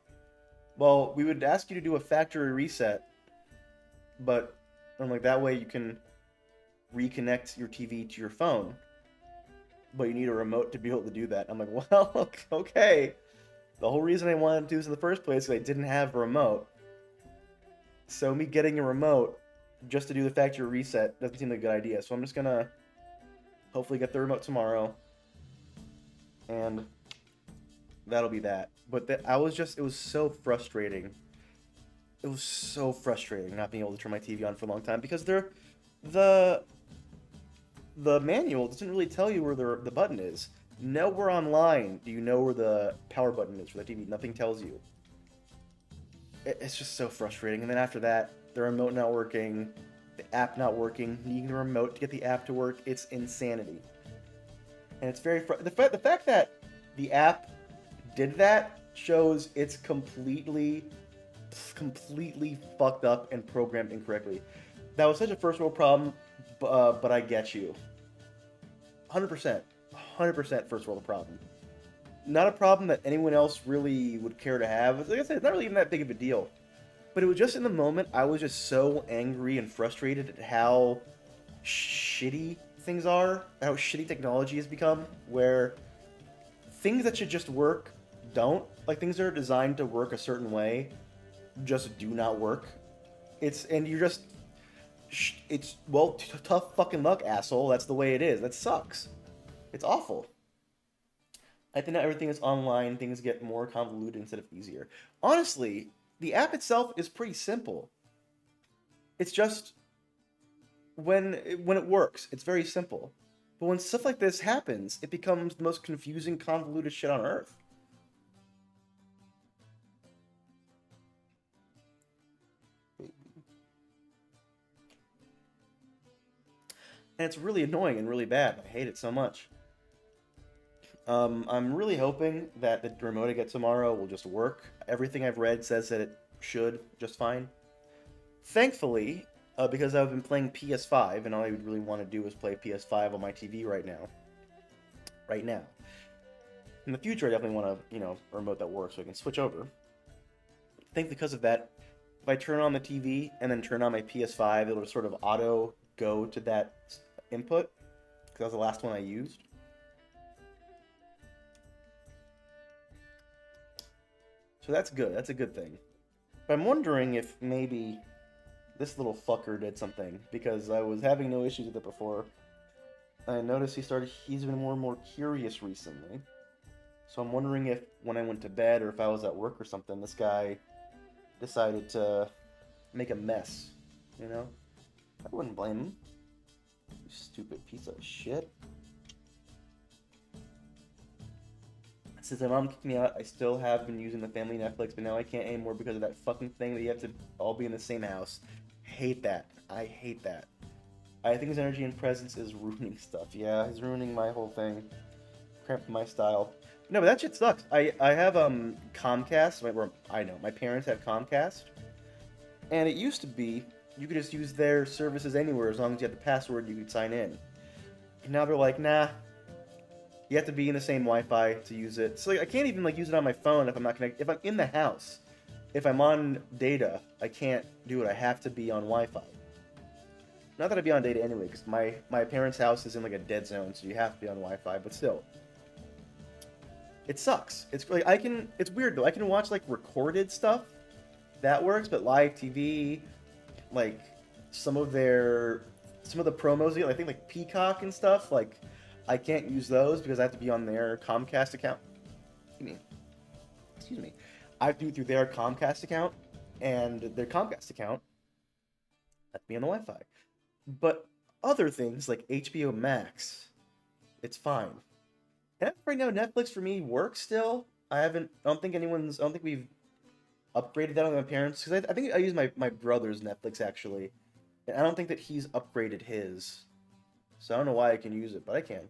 Well, we would ask you to do a factory reset, but I'm like, that way you can reconnect your TV to your phone, but you need a remote to be able to do that. I'm like, well, okay. The whole reason I wanted to do this in the first place is I didn't have a remote. So me getting a remote just to do the factory reset doesn't seem like a good idea. So I'm just gonna hopefully get the remote tomorrow, and that'll be that. But it was so frustrating. It was so frustrating not being able to turn my TV on for a long time because the manual doesn't really tell you where the button is. Nowhere online do you know where the power button is for the TV. Nothing tells you. It's just so frustrating. And then after that, the remote not working, the app not working, needing the remote to get the app to work, it's insanity. And it's very the fact that the app did that shows it's completely fucked up and programmed incorrectly. That was such a first world problem, but I get you. 100% first world problem. Not a problem that anyone else really would care to have. Like I said, it's not really even that big of a deal. But it was just in the moment, I was just so angry and frustrated at how shitty things are, how shitty technology has become, where things that should just work don't. Like, things that are designed to work a certain way just do not work. It's tough fucking luck, asshole. That's the way it is. That sucks. It's awful. I think that everything is online, things get more convoluted instead of easier. Honestly, the app itself is pretty simple. It's just when it works, it's very simple. But when stuff like this happens, it becomes the most confusing, convoluted shit on earth. And it's really annoying and really bad. I hate it so much. I'm really hoping that the remote I get tomorrow will just work. Everything I've read says that it should just fine. Thankfully, because I've been playing PS5, and all I would really want to do is play PS5 on my TV right now. In the future, I definitely want a remote that works so I can switch over. I think because of that, if I turn on the TV and then turn on my PS5, it'll sort of auto go to that input, because that was the last one I used. So that's good. That's a good thing. But I'm wondering if maybe this little fucker did something, because I was having no issues with it before. I noticed he's been more and more curious recently. So I'm wondering if when I went to bed or if I was at work or something, this guy decided to make a mess, you know? I wouldn't blame him. You stupid piece of shit. Since my mom kicked me out, I still have been using the family Netflix, but now I can't anymore because of that fucking thing that you have to all be in the same house. Hate that. I hate that. I think his energy and presence is ruining stuff. Yeah, he's ruining my whole thing. Cramping my style. No, but that shit sucks. I have Comcast. My parents have Comcast. And it used to be you could just use their services anywhere as long as you had the password you could sign in. And now they're like, nah. You have to be in the same Wi-Fi to use it. So I can't even use it on my phone if I'm not connected. If I'm in the house, if I'm on data, I can't do it. I have to be on Wi-Fi. Not that I'd be on data anyway, because my parents' house is in a dead zone, so you have to be on Wi-Fi. But still, it sucks. It's weird though. I can watch recorded stuff, that works, but live TV, some of the promos, I think Peacock and stuff, I can't use those because I have to be on their Comcast account. Excuse me. I have to do it through their Comcast account, and their Comcast account have to be on the Wi-Fi. But other things like HBO Max, it's fine. And right now, Netflix for me works still. I don't think we've upgraded that on my parents, because I think I use my brother's Netflix actually. And I don't think that he's upgraded his. So I don't know why I can use it, but I can.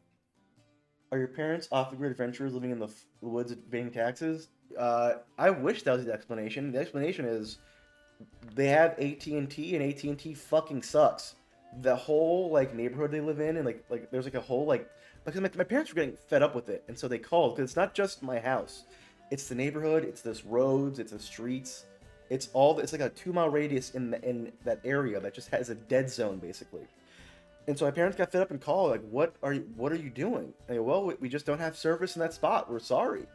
Are your parents off-the-grid adventurers living in the woods evading taxes? I wish that was the explanation. The explanation is they have AT&T, and AT&T fucking sucks. The whole like neighborhood they live in, and like there's like a whole like because my parents were getting fed up with it, and so they called because it's not just my house, it's the neighborhood, it's this roads, it's the streets, it's like a 2 mile radius in that area that just has a dead zone basically. And so my parents got fed up and called like, what are you doing? And they go, well, we just don't have service in that spot. We're sorry.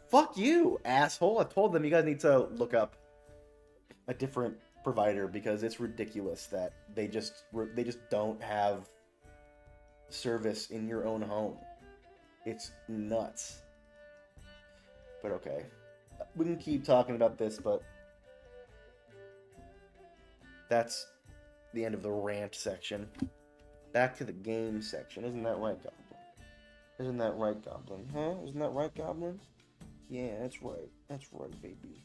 Fuck you, asshole. I told them you guys need to look up a different provider because it's ridiculous that they just don't have service in your own home. It's nuts. But okay, we can keep talking about this, but that's the end of the rant section. Back to the game section. Isn't that right, Goblin? Isn't that right, Goblin? Huh? Isn't that right, Goblin? Yeah, that's right. That's right, baby.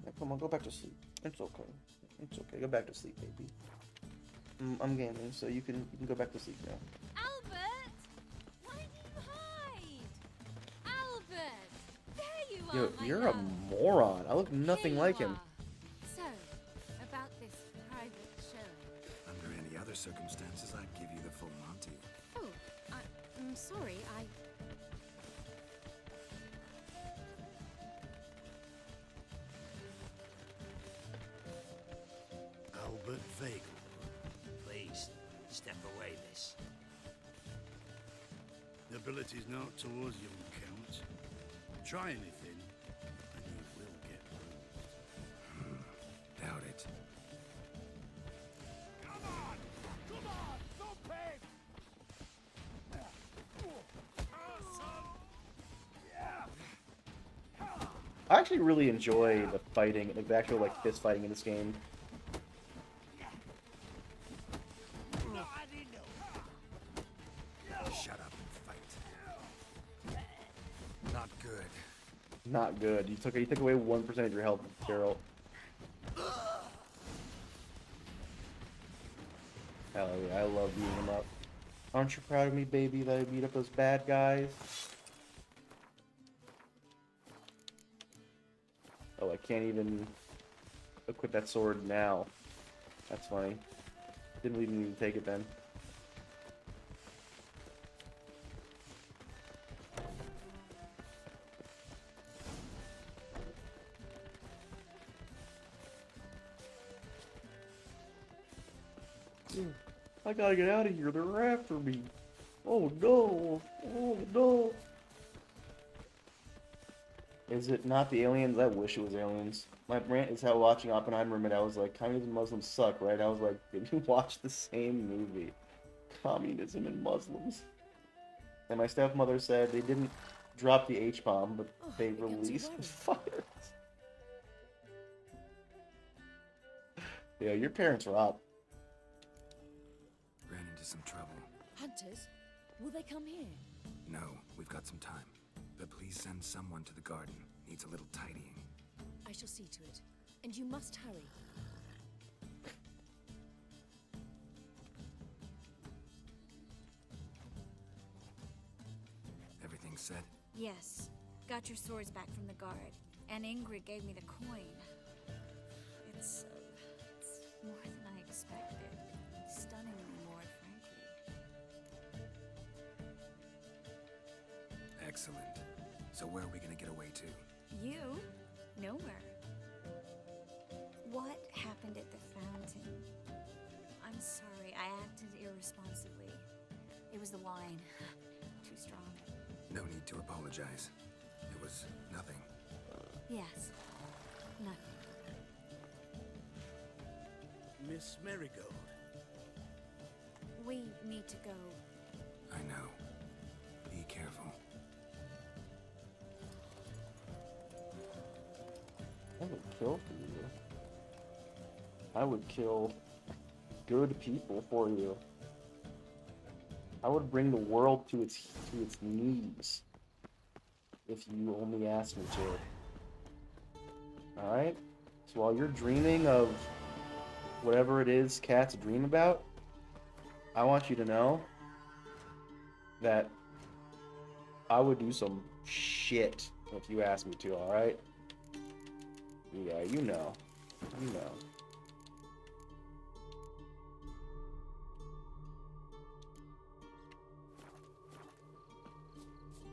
Now, come on, go back to sleep. It's okay. It's okay. Go back to sleep, baby. I'm gaming, so you can go back to sleep now. Albert! Why do you hide? Albert! There you Yo, are, my you're love. a moron. I look nothing Here like you him. are. So, about this private showing. Under any other circumstances, I'd give you the full Monty. Oh, I'm sorry, Albert Vagel. Please, step away, miss. The ability's not towards you, Count. Try anything, and you will get bruised. Doubt it. Come on! Come on! Don't pay! I actually really enjoy the fighting, like the actual like fist fighting in this game. Shut up and fight. Not good. Not good. You took away 1% of your health, Daryl. Hell yeah, I love beating them up. Aren't you proud of me, baby, that I beat up those bad guys? Oh, I can't even equip that sword now. That's funny. Didn't even need to take it then. I gotta get out of here. They're after me. Oh no. Oh no. Is it not the aliens? I wish it was aliens. My rant is how watching Oppenheimer and I was like, communism and Muslims suck, right? I was like, did you watch the same movie? Communism and Muslims. And my stepmother said they didn't drop the H-bomb, but they released fires. Yeah, your parents are up. Ran into some trouble. Hunters? Will they come here? No, we've got some time. But please send someone to the garden. Needs a little tidying. I shall see to it. And you must hurry. Everything set? Yes. Got your swords back from the guard. And Ingrid gave me the coin. It's more than I expected. Stunningly more, frankly. Excellent. So where are we gonna get away to? You? Nowhere. What happened at the fountain? I'm sorry, I acted irresponsibly. It was the wine. Too strong. No need to apologize. It was nothing. Yes. Nothing. Miss Marigold. We need to go. I know. Be careful. I would kill for you. I would kill good people for you. I would bring the world to its knees if you only asked me to. Alright? So while you're dreaming of whatever it is cats dream about, I want you to know that I would do some shit if you asked me to, alright? Yeah, you know. You know.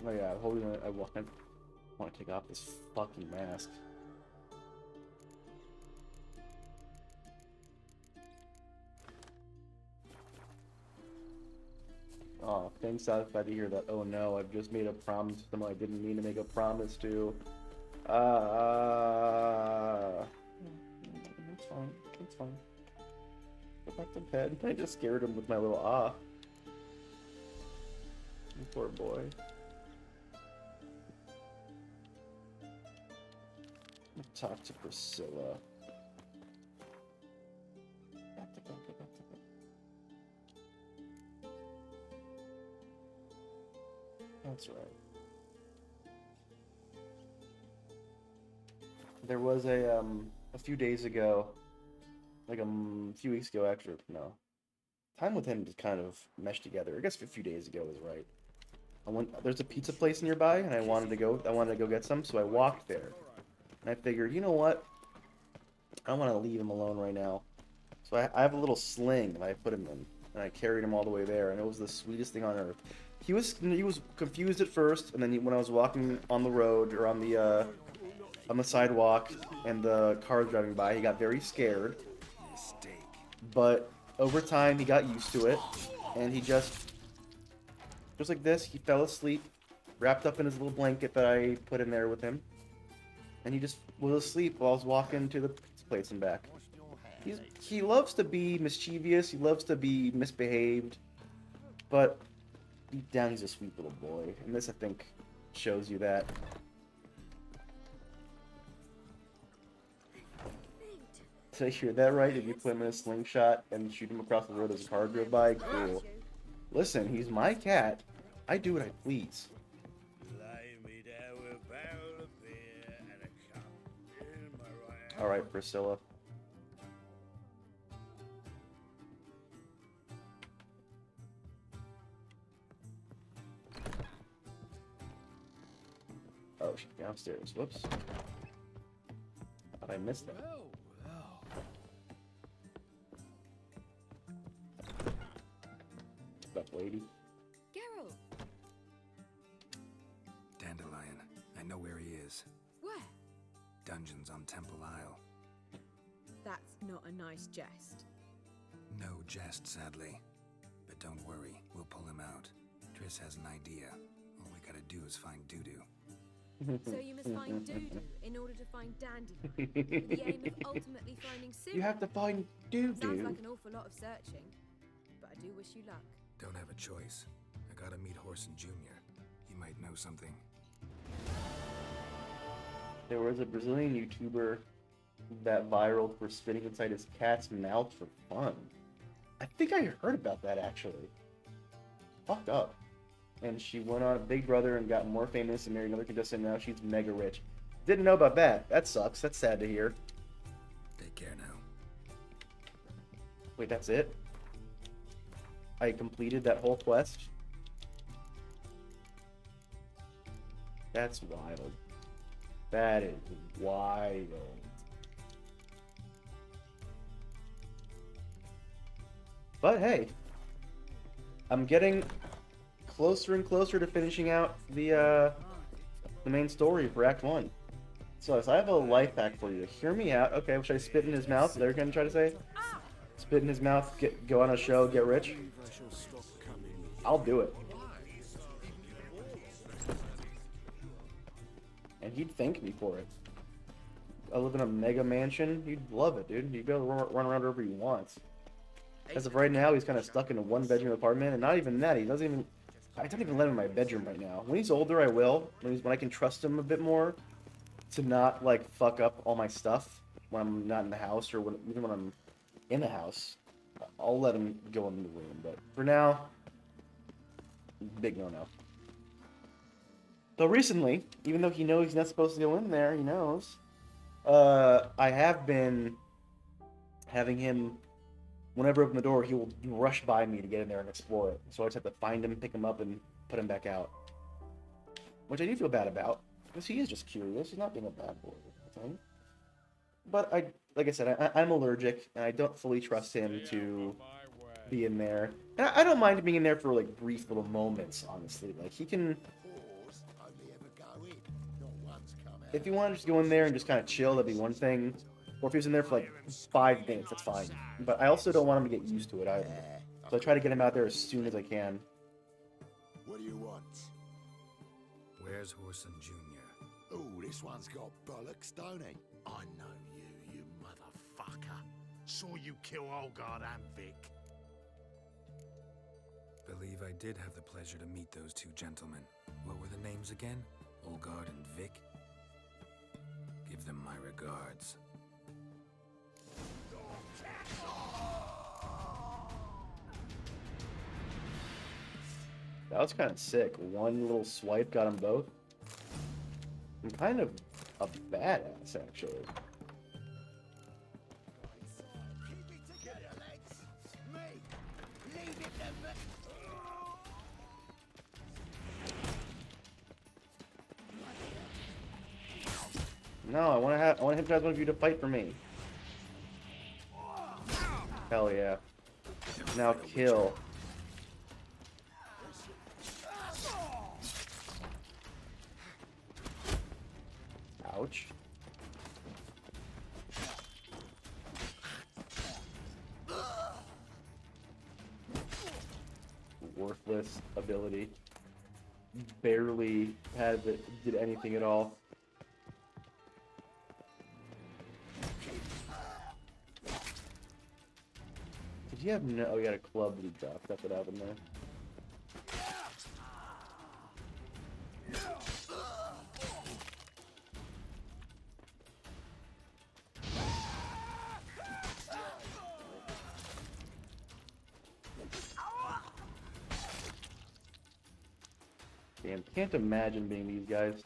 Oh yeah, I'm holding it. I want to take off this fucking mask. Oh, thanks, satisfied to hear that. Oh no, I've just made a promise to someone I didn't mean to make a promise to. It's fine. It's fine. Go back to bed. I just scared him with my little ah. Poor boy. Talk to Priscilla. That's right. There was a few days ago, like a few weeks ago, actually, no. Time with him just kind of meshed together. I guess a few days ago is right. There's a pizza place nearby, and I wanted to go get some, so I walked there. And I figured, you know what? I don't want to leave him alone right now. So I have a little sling that I put him in, and I carried him all the way there, and it was the sweetest thing on earth. He was confused at first, and then when I was walking on the road or on the sidewalk, and the car was driving by, he got very scared. But over time, he got used to it, and he just like this, he fell asleep, wrapped up in his little blanket that I put in there with him, and he just was asleep while I was walking to the pizza place and back. He loves to be mischievous, he loves to be misbehaved, but deep down he's a sweet little boy, and this, I think, shows you that. Did I hear that right? Did you put him in a slingshot and shoot him across the road as a car drove by? Cool. Listen, he's my cat. I do what I please. Alright, Priscilla. Oh, she's downstairs. Whoops. Thought I missed that. What's up, lady? Geralt! Dandelion. I know where he is. Where? Dungeons on Temple Isle. That's not a nice jest. No jest, sadly. But don't worry, we'll pull him out. Triss has an idea. All we gotta do is find Dudu. So you must find Dudu in order to find Dandelion. With the aim of ultimately finding Ciri. You have to find Dudu. Sounds like an awful lot of searching. But I do wish you luck. Don't have a choice. I gotta meet Horson Jr. He might know something. There was a Brazilian YouTuber that viraled for spitting inside his cat's mouth for fun. I think I heard about that, actually. Fucked up. And she went on Big Brother and got more famous and married another contestant. Now she's mega rich. Didn't know about that. That sucks. That's sad to hear. Take care now. Wait, that's it? I completed that whole quest? That's wild. That is wild. But hey, I'm getting closer and closer to finishing out the main story for Act 1. So I have a life hack for you. Hear me out. Okay, should I spit in his mouth? They're gonna try to say? Spit in his mouth, go on a show, get rich? I'll do it. And he'd thank me for it. I live in a mega mansion. He'd love it, dude. He'd be able to run around wherever he wants. As of right now, he's kind of stuck in a one-bedroom apartment, and not even that. I don't even let him in my bedroom right now. When he's older, I will. When I can trust him a bit more to not, like, fuck up all my stuff when I'm not in the house, or even when I'm in the house, I'll let him go in the room. But for now, big no-no. Though recently, even though he knows he's not supposed to go in there, he knows, I have been having him, whenever I open the door, he will rush by me to get in there and explore it. So I just have to find him, pick him up, and put him back out. Which I do feel bad about, because he is just curious. He's not being a bad boy. but like I said, I'm allergic, and I don't fully trust him to be in there. And I don't mind being in there for like brief little moments, honestly. Like he can, if you want to just go in there and just kind of chill, that'd be one thing. Or if he was in there for like 5 minutes, that's fine. But I also don't want him to get used to it either. So I try to get him out there as soon as I can. What do you want? Where's Horson Jr.? Oh, this one's got bollocks, don't he? I know you, you motherfucker. Saw you kill Olgard and Vic. Believe I did have the pleasure to meet those two gentlemen. What were the names again? Olgard and Vic? Give them my regards. That was kind of sick. One little swipe got them both. I'm kind of a badass, actually. No, I want to hypnotize one of you to fight for me. Hell yeah. Now kill. Ouch. Worthless ability. Barely did anything at all. Did you have no? Oh, you got a club leaked off. That's what happened there. Damn, can't imagine being these guys.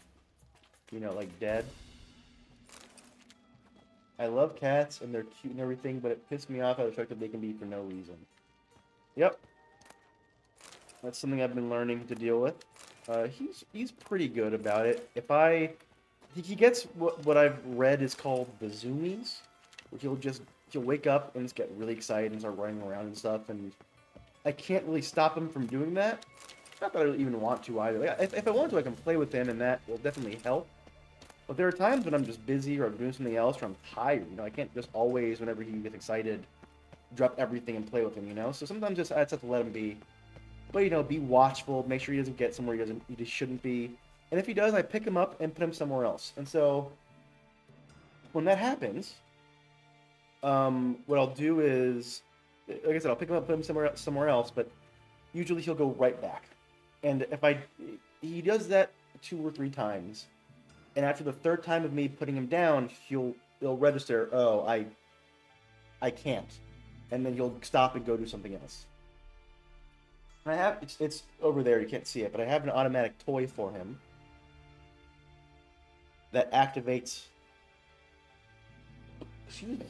You know, like dead. I love cats and they're cute and everything, but it pissed me off how destructive they can be for no reason. Yep. That's something I've been learning to deal with. He's pretty good about it. He gets what I've read is called the zoomies, where he'll wake up and just get really excited and start running around and stuff, and I can't really stop him from doing that. Not that I even want to either. Like, if I want to, I can play with him, and that will definitely help. But there are times when I'm just busy or I'm doing something else or I'm tired. You know, I can't just always, whenever he gets excited, drop everything and play with him. You know, so sometimes I just have to let him be. But you know, be watchful. Make sure he doesn't get somewhere he just shouldn't be. And if he does, I pick him up and put him somewhere else. And so when that happens, what I'll do is, like I said, I'll pick him up, put him somewhere else. But usually he'll go right back. And if he does that 2 or 3 times. And after the 3rd time of me putting him down, he'll register, oh, I can't. And then he'll stop and go do something else. And I have, it's over there, you can't see it, but I have an automatic toy for him that activates, excuse me,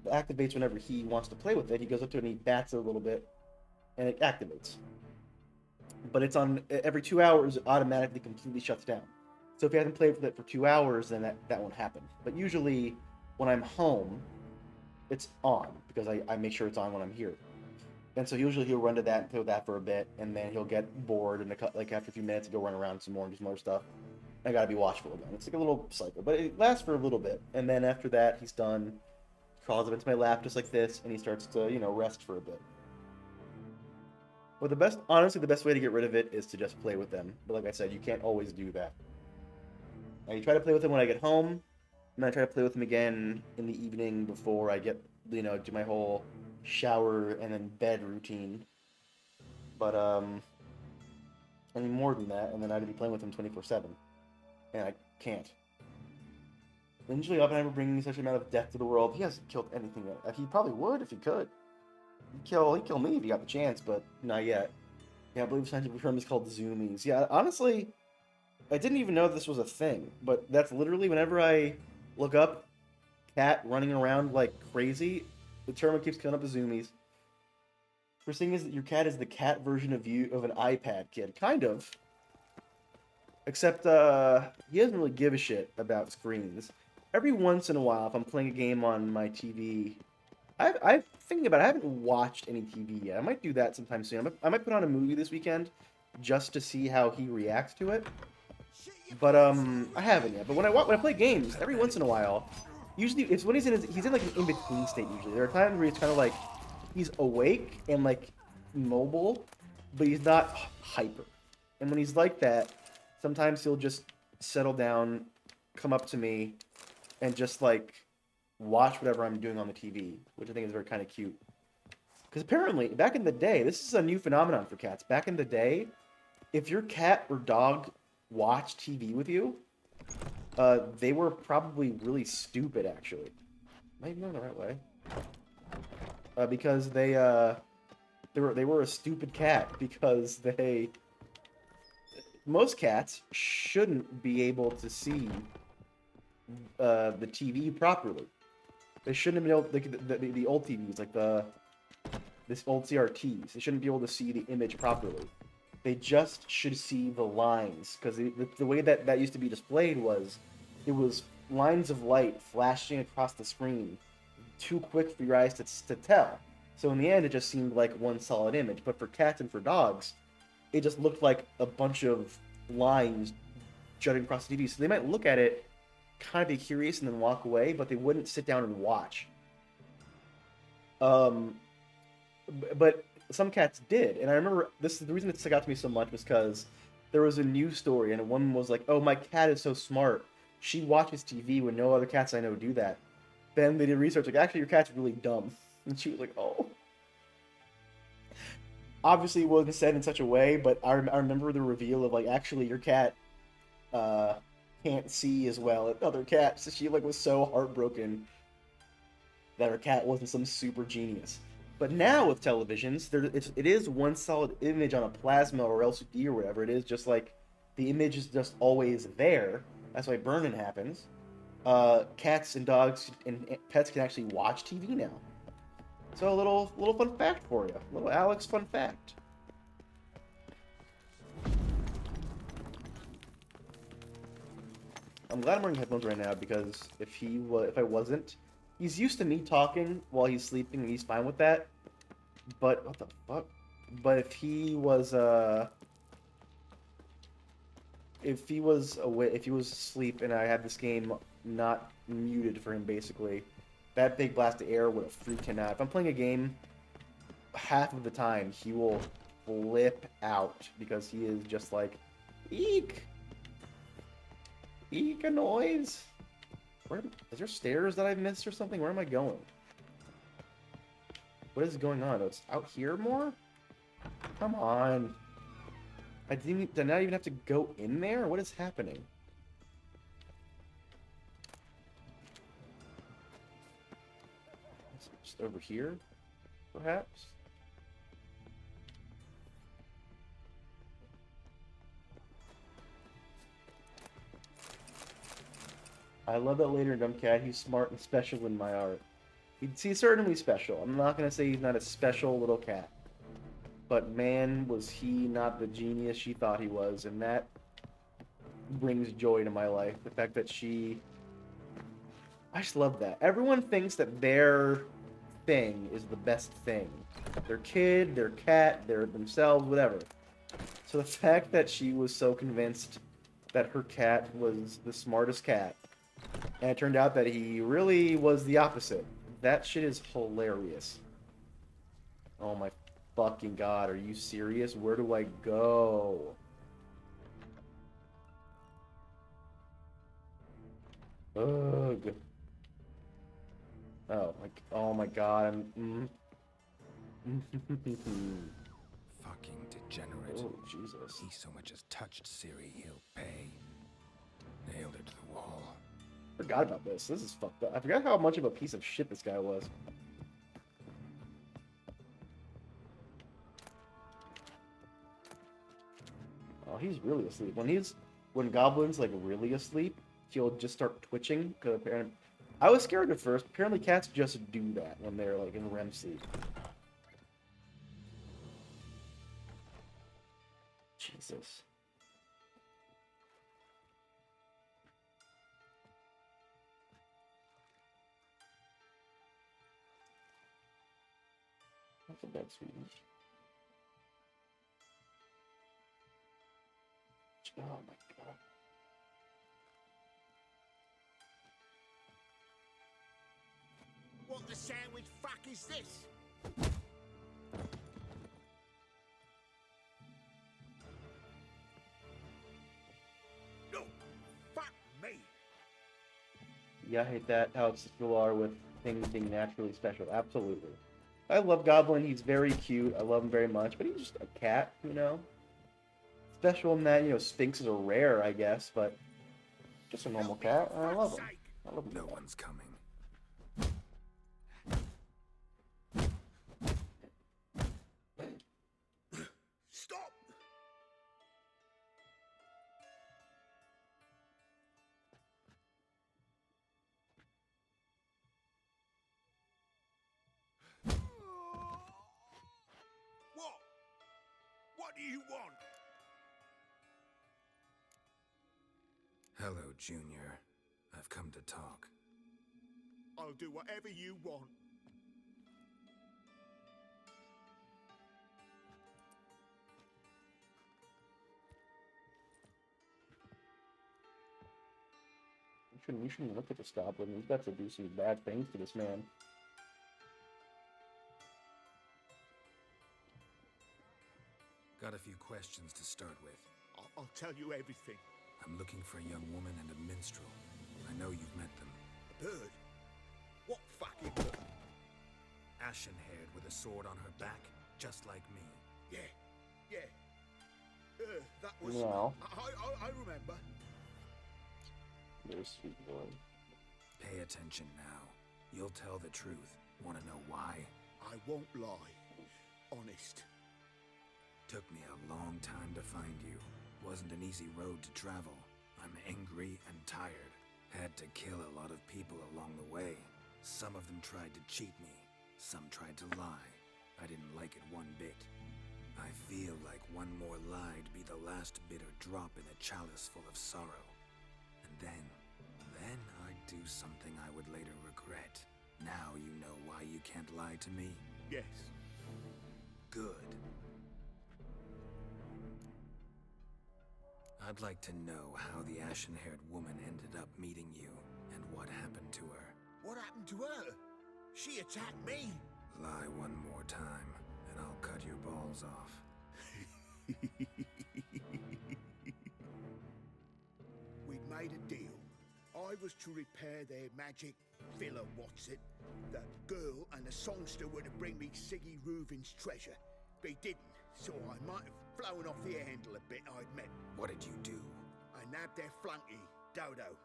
that activates whenever he wants to play with it. He goes up to it and he bats it a little bit, and it activates. But it's on every 2 hours, it automatically completely shuts down. So if he hasn't played with it for 2 hours, then that won't happen. But usually, when I'm home, it's on, because I make sure it's on when I'm here. And so usually he'll run to that and play with that for a bit, and then he'll get bored, and like after a few minutes, he'll go run around some more and do some more stuff. I gotta be watchful again. It's like a little cycle, but it lasts for a little bit. And then after that, he's done, crawls up into my lap just like this, and he starts to, you know, rest for a bit. But honestly, the best way to get rid of it is to just play with them. But like I said, you can't always do that. I try to play with him when I get home, and then I try to play with him again in the evening before I get, you know, do my whole shower and then bed routine. But any more than that, and then I'd be playing with him 24/7, and I can't. And usually, Oppenheimer bringing such an amount of death to the world, he hasn't killed anything yet. He probably would if he could. He'd kill me if he got the chance, but not yet. Yeah, I believe the scientific term is called zoomies. Yeah, honestly, I didn't even know this was a thing, but that's literally whenever I look up cat running around like crazy, the term keeps coming up as zoomies. First thing is that your cat is the cat version of you, of an iPad kid. Kind of. Except, he doesn't really give a shit about screens. every once in a while, if I'm playing a game on my TV, I'm thinking about it. I haven't watched any TV yet. I might do that sometime soon. I might put on a movie this weekend just to see how he reacts to it. But I haven't yet. But when I play games, every once in a while, usually it's when he's in like an in between state. Usually there are times where he's kind of like he's awake and like mobile, but he's not hyper. And when he's like that, sometimes he'll just settle down, come up to me, and just like watch whatever I'm doing on the TV, which I think is very kind of cute. Because apparently, back in the day, this is a new phenomenon for cats. Back in the day, if your cat or dog watched TV with you, they were probably really stupid, actually. Am I even going the right way? Because they were a stupid cat because most cats shouldn't be able to see the TV properly. They shouldn't have been able the old TVs, like this old CRTs. They shouldn't be able to see the image properly. They just should see the lines, because the way that used to be displayed was, it was lines of light flashing across the screen, too quick for your eyes to tell. So in the end, it just seemed like one solid image. But for cats and for dogs, it just looked like a bunch of lines jutting across the TV. So they might look at it, kind of be curious, and then walk away, but they wouldn't sit down and watch. But some cats did, and I remember the reason it stuck out to me so much was because there was a news story, and one was like, "Oh, my cat is so smart. She watches TV when no other cats I know do that." Then they did research, like, actually, your cat's really dumb. And she was like, "Oh." Obviously, it wasn't said in such a way, but I remember the reveal of, like, actually, your cat can't see as well as other cats. She, like, was so heartbroken that her cat wasn't some super genius. But now with televisions, it is one solid image on a plasma or LCD or whatever. It is just like the image is just always there. That's why burn-in happens. Cats and dogs and pets can actually watch TV now. So a little fun fact for you. A little Alex fun fact. I'm glad I'm wearing headphones right now because if I wasn't, he's used to me talking while he's sleeping and he's fine with that. But what the fuck? But if he was asleep and I had this game not muted for him, basically, that big blast of air would have freaked him out. If I'm playing a game, half of the time he will flip out because he is just like, eek, a noise. Is there stairs that I've missed or something? Where am I going? What is going on? Oh, it's out here more? Come on. Did I not even have to go in there? What is happening? Just over here, perhaps? I love that later dumb cat. He's smart and special in my art. He's certainly special. I'm not going to say he's not a special little cat. But man, was he not the genius she thought he was. And that brings joy to my life. The fact that I just love that. Everyone thinks that their thing is the best thing. Their kid, their cat, their themselves, whatever. So the fact that she was so convinced that her cat was the smartest cat, and it turned out that he really was the opposite. That shit is hilarious. Oh my fucking god, are you serious? Where do I go? Ugh. Oh my god, Fucking degenerate. Oh, Jesus. He so much as touched Ciri, he'll pay. Nailed it to the wall. Forgot about this. This is fucked up. I forgot how much of a piece of shit this guy was. Oh, he's really asleep. When Goblin's like really asleep, he'll just start twitching. Cause apparently, I was scared at first. Apparently, cats just do that when they're like in REM sleep. Jesus. That's a bad sweetness. Oh my god. What the sandwich fuck is this? No, fuck me. Yeah, I hate that. How obsessed are with things being naturally special. Absolutely. I love Goblin. He's very cute. I love him very much. But he's just a cat, you know? Special in that, you know, Sphinxes are rare, I guess. But just a normal cat. And I love him. I love him. No one's coming. Stop! What? What do you want? Hello, Junior. I've come to talk. I'll do whatever you want. You shouldn't look at this Goblin. He's got to do some bad things to this man. Got a few questions to start with. I'll tell you everything. I'm looking for a young woman and a minstrel. I know you've met them. A bird? What fucking bird? Ashen-haired with a sword on her back, just like me. Yeah. That was... Meow. I remember. You're a sweet boy. Pay attention now. You'll tell the truth. Want to know why? I won't lie. Honest. Took me a long time to find you. Wasn't an easy road to travel. I'm angry and tired. Had to kill a lot of people along the way. Some of them tried to cheat me. Some tried to lie. I didn't like it one bit. I feel like one more lie'd be the last bitter drop in a chalice full of sorrow. And then I'd do something I would later regret. Now you know why you can't lie to me? Yes. Good. I'd like to know how the ashen-haired woman ended up meeting you, and what happened to her. What happened to her? She attacked me. Lie one more time, and I'll cut your balls off. We'd made a deal. I was to repair their magic villa, That girl and the songster were to bring me Siggy Reuven's treasure. They didn't, so I might have flown off the handle a bit, I admit. What did you do? I nabbed their flunky, Dodo,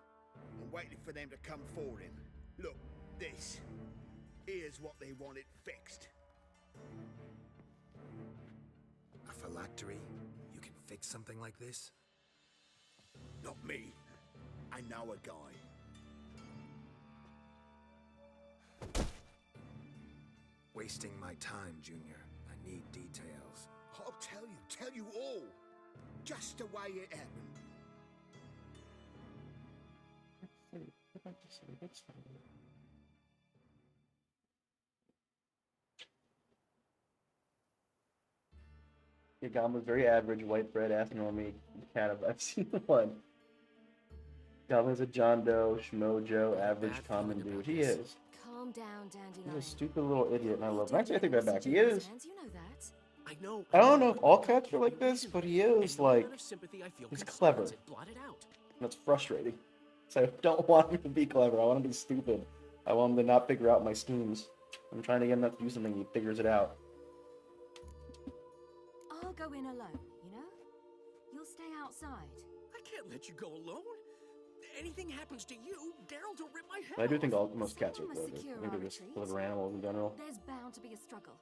and waited for them to come for him. Look, this. Here's what they wanted fixed. A phylactery? You can fix something like this? Not me. I know a guy. Wasting my time, Junior. I need details. I'll tell you all. Just the way it happened. Your Goblin's very average, white bread, ass normie, cat of I've seen one. Goblin's a John Doe, Schmojo, average, common dude. He is. Calm down, Dandelion. He's a stupid little idiot, and I love him. Actually, I take that back. He is. You know that. I know. I don't know if all cats are like this, but he is, like, he's clever. That's frustrating. So I don't want him to be clever. I want him to be stupid. I want him to not figure out my schemes. I'm trying to get him not to do something, he figures it out. I'll go in alone, you know? You'll stay outside. I can't let you go alone. Anything happens to you, Geralt will rip my head But I do off. think most cats are Some must clever. I secure think our they're just retreat. clever animals in general. There's bound to be a struggle.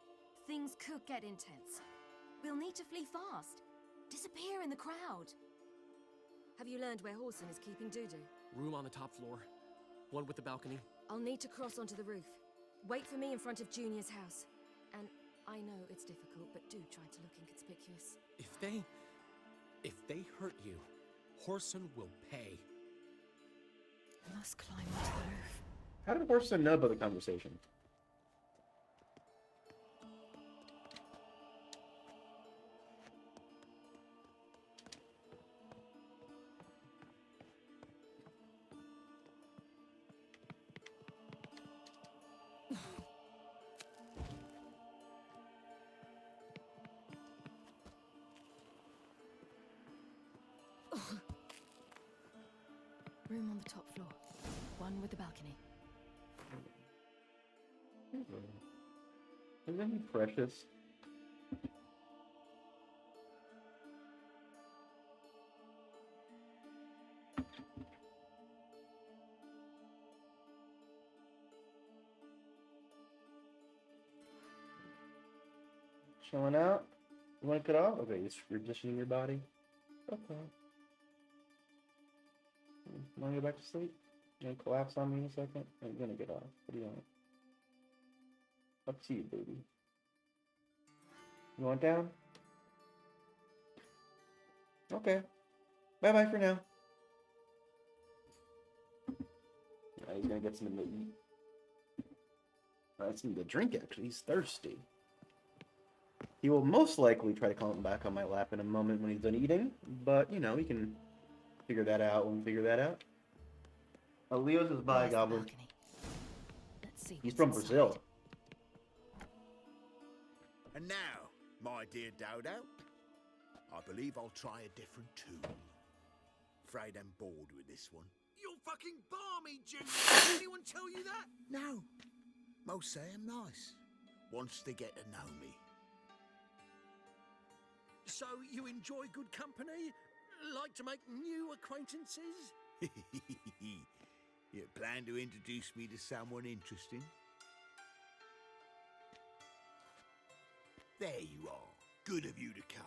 Things could get intense. We'll need to flee fast. Disappear in the crowd. Have you learned where Horson is keeping Dudu? Room on the top floor. One with the balcony. I'll need to cross onto the roof. Wait for me in front of Junior's house. And I know it's difficult, but do try to look inconspicuous. If they hurt you, Horson will pay. Must climb onto the roof. How did Horson know about the conversation? Room on the top floor. One with the balcony. Isn't he precious? Chilling out? You want to cut off? Okay, just repositioning your body. Okay. You want to go back to sleep? You want to collapse on me in a second? I'm gonna get off. What do you want? Up to you, baby. You want down? Okay. Bye-bye for now. He's gonna get something to eat. Something to drink, actually. He's thirsty. He will most likely try to climb back on my lap in a moment when he's done eating, but, you know, we can figure that out when we figure that out. Leo says bye, Goblin. He's from Brazil. And now, my dear Dodo, I believe I'll try a different tune. Afraid I'm bored with this one. You're fucking balmy, Junior. Did anyone tell you that? No. Most say I'm nice. Wants to get to know me. So you enjoy good company? Like to make new acquaintances? You plan to introduce me to someone interesting? There you are. Good of you to come.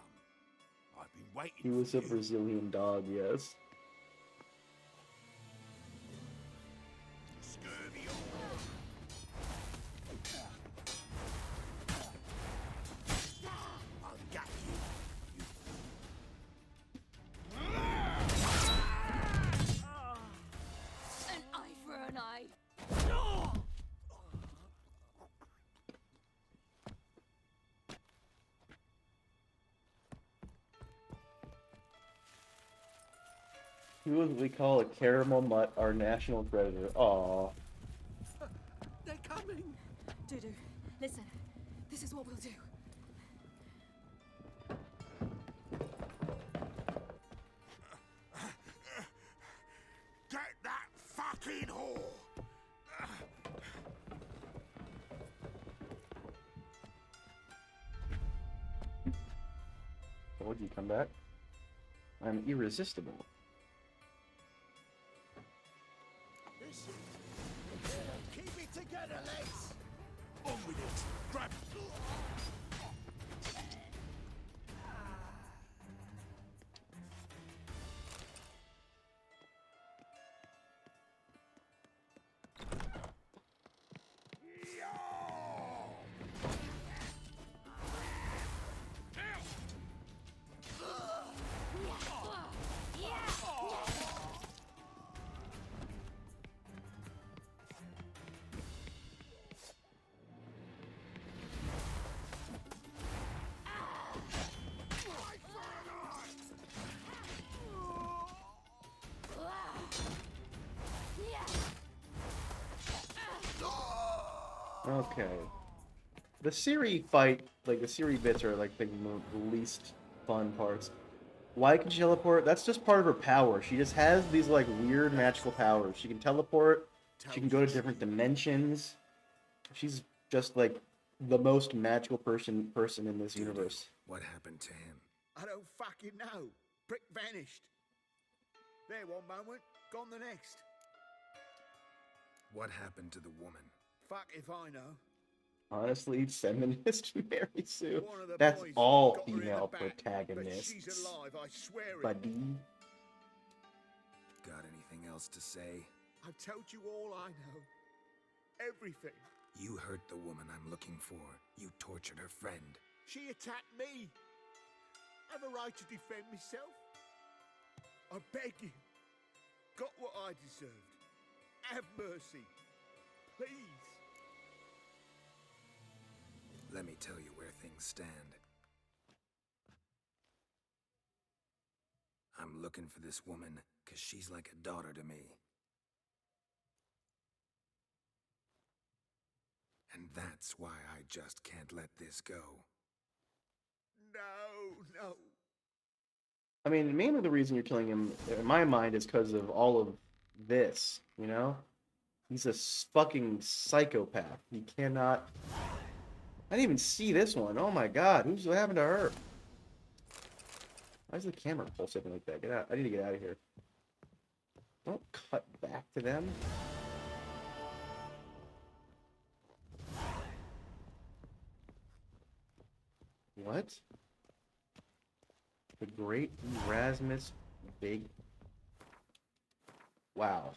I've been waiting He was for a you. Brazilian dog, yes. Scurvy I've got you. An eye for an eye. He was what we call a caramel mutt, our national treasure. Aww. They're coming. Dudu, listen. This is what we'll do. Get that fucking whore! Told you come back. I'm irresistible. Listen. Keep it together, lads. On with it. Grab. Okay. The Ciri fight, like the Ciri bits are like the least fun parts. Why can she teleport? That's just part of her power. She just has these like weird magical powers. She can teleport. She can go to different dimensions. She's just like the most magical person in this universe. What happened to him? I don't fucking know. Prick vanished. There one moment, gone the next. What happened to the woman? Fuck if I know. Honestly, feminist Mary Sue. One of the That's boys all got her in the female back, protagonists. But she's alive, I swear it. Buddy. Got anything else to say? I've told you all I know. Everything. You hurt the woman I'm looking for. You tortured her friend. She attacked me. Have a right to defend myself. I beg you. Got what I deserved. Have mercy. Please. Let me tell you where things stand. I'm looking for this woman because she's like a daughter to me. And that's why I just can't let this go. No. I mean, mainly the reason you're killing him, in my mind, is because of all of this, you know? He's a fucking psychopath. He cannot... I didn't even see this one. Oh my god, what happened to her? Why is the camera pulsating like that? Get out. I need to get out of here. Don't cut back to them. What? The Great Erasmus Big... Wow.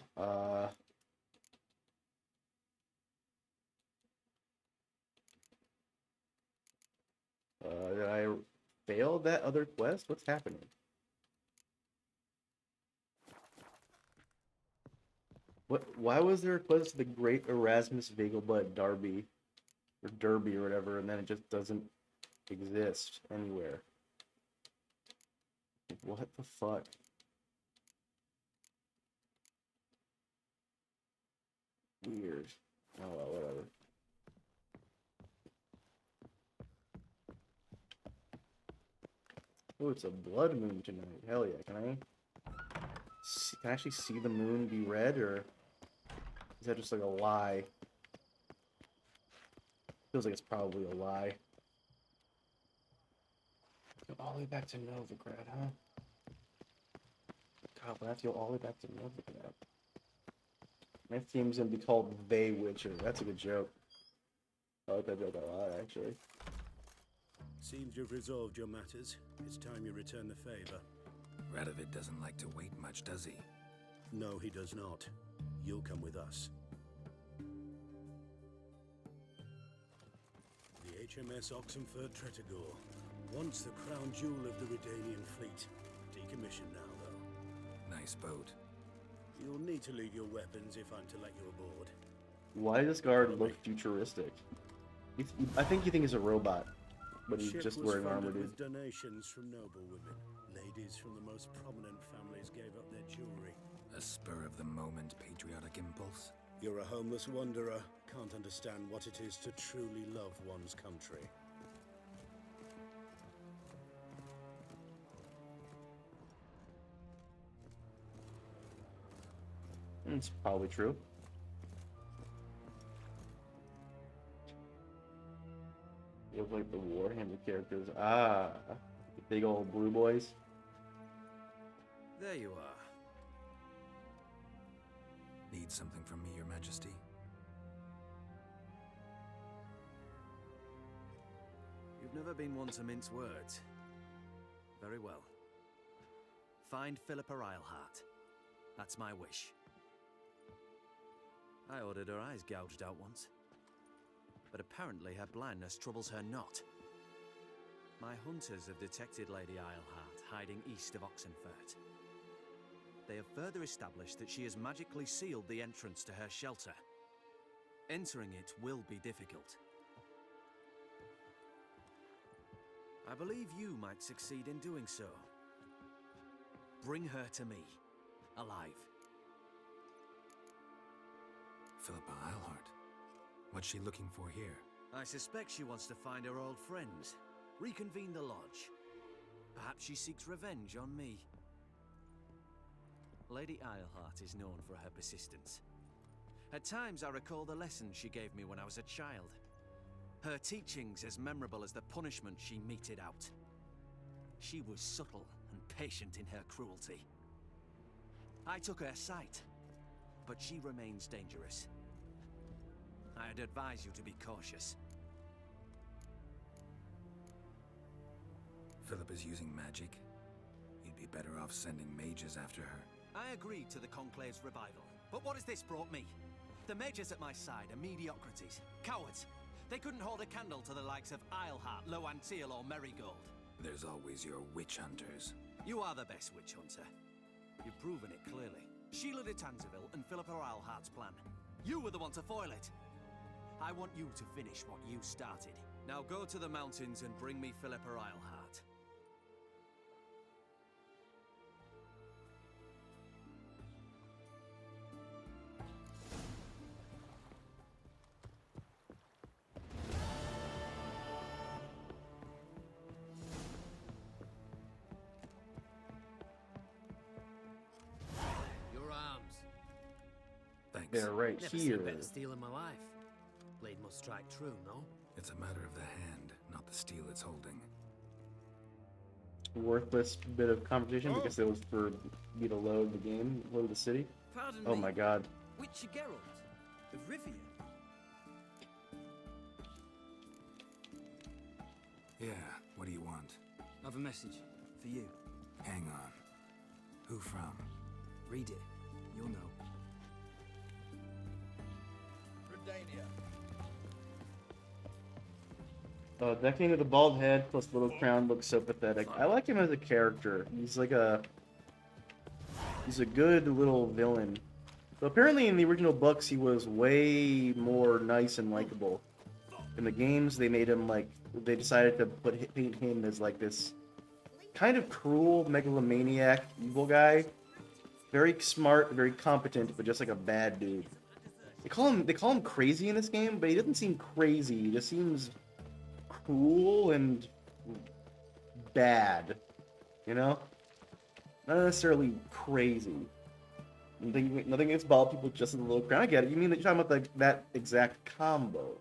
Did I fail that other quest? What's happening? Why was there a quest to the Great Erasmus Vegelbud Derby? Or Derby or whatever, and then it just doesn't exist anywhere. What the fuck? Weird. Oh well, whatever. Oh, it's a blood moon tonight. Hell yeah! Can I actually see the moon be red, or is that just like a lie? Feels like it's probably a lie. Go all the way back to Novigrad, huh? God, we'll have to go all the way back to Novigrad. My theme's gonna be called The Witcher. That's a good joke. I like that joke a lot, actually. Seems you've resolved your matters. It's time you return the favor. Radovid doesn't like to wait much, does he? No, he does not. You'll come with us. The HMS Oxenford Tretogor. Once the crown jewel of the Redanian fleet. Decommissioned now, though. Nice boat. You'll need to leave your weapons if I'm to let you aboard. Why does this guard look futuristic? I think you think he's a robot, but he's Ship just was wearing armor, funded dude. with donations from noble women. Ladies from the most prominent families gave up their jewelry. A spur-of-the-moment patriotic impulse? You're a homeless wanderer. Can't understand what it is to truly love one's country. It's probably true. They look like the Warhammer characters. Ah, the big old blue boys. There you are. Need something from me, Your Majesty? You've never been one to mince words. Very well. Find Philippa Eilhart. That's my wish. I ordered her eyes gouged out once. But apparently her blindness troubles her not. My hunters have detected Lady Eilhart hiding east of Oxenfurt. They have further established that she has magically sealed the entrance to her shelter. Entering it will be difficult. I believe you might succeed in doing so. Bring her to me, alive. Philippa Eilhart. What's she looking for here? I suspect she wants to find her old friends, reconvene the lodge. Perhaps she seeks revenge on me. Lady Eilhart is known for her persistence. At times I recall the lessons she gave me when I was a child. Her teachings as memorable as the punishment she meted out. She was subtle and patient in her cruelty. I took her sight, but she remains dangerous. I'd advise you to be cautious. Philippa's using magic. You'd be better off sending mages after her. I agreed to the Conclave's revival, but what has this brought me? The mages at my side are mediocrities, cowards. They couldn't hold a candle to the likes of Eilhart, Loantil, or Merigold. There's always your witch hunters. You are the best witch hunter. You've proven it clearly. Sheila de Tanzeville and Philippa Eilhart's plan. You were the one to foil it. I want you to finish what you started. Now go to the mountains and bring me Philippa Eilhart. Your arms. They're right Never here. seen better steel in my life. Blade must strike true, no? It's a matter of the hand, not the steel it's holding. Worthless bit of conversation because it was for you to load the game, load the city. Pardon Oh me. my god. Witcher Geralt of Rivia. Yeah, what do you want? I've a message for you. Hang on. Who from? Read it. You'll know. Redania. That king with the bald head plus little crown looks so pathetic. I like him as a character. He's like he's a good little villain. So apparently in the original books he was way more nice and likable. In the games they made him like, they decided to paint him as like this kind of cruel megalomaniac evil guy. Very smart, very competent, but just like a bad dude. They call him crazy in this game, but he doesn't seem crazy. He just seems cool and bad, you know? Not necessarily crazy. Nothing against bald people, just a little crown. I get it. You mean that you're talking about that exact combo.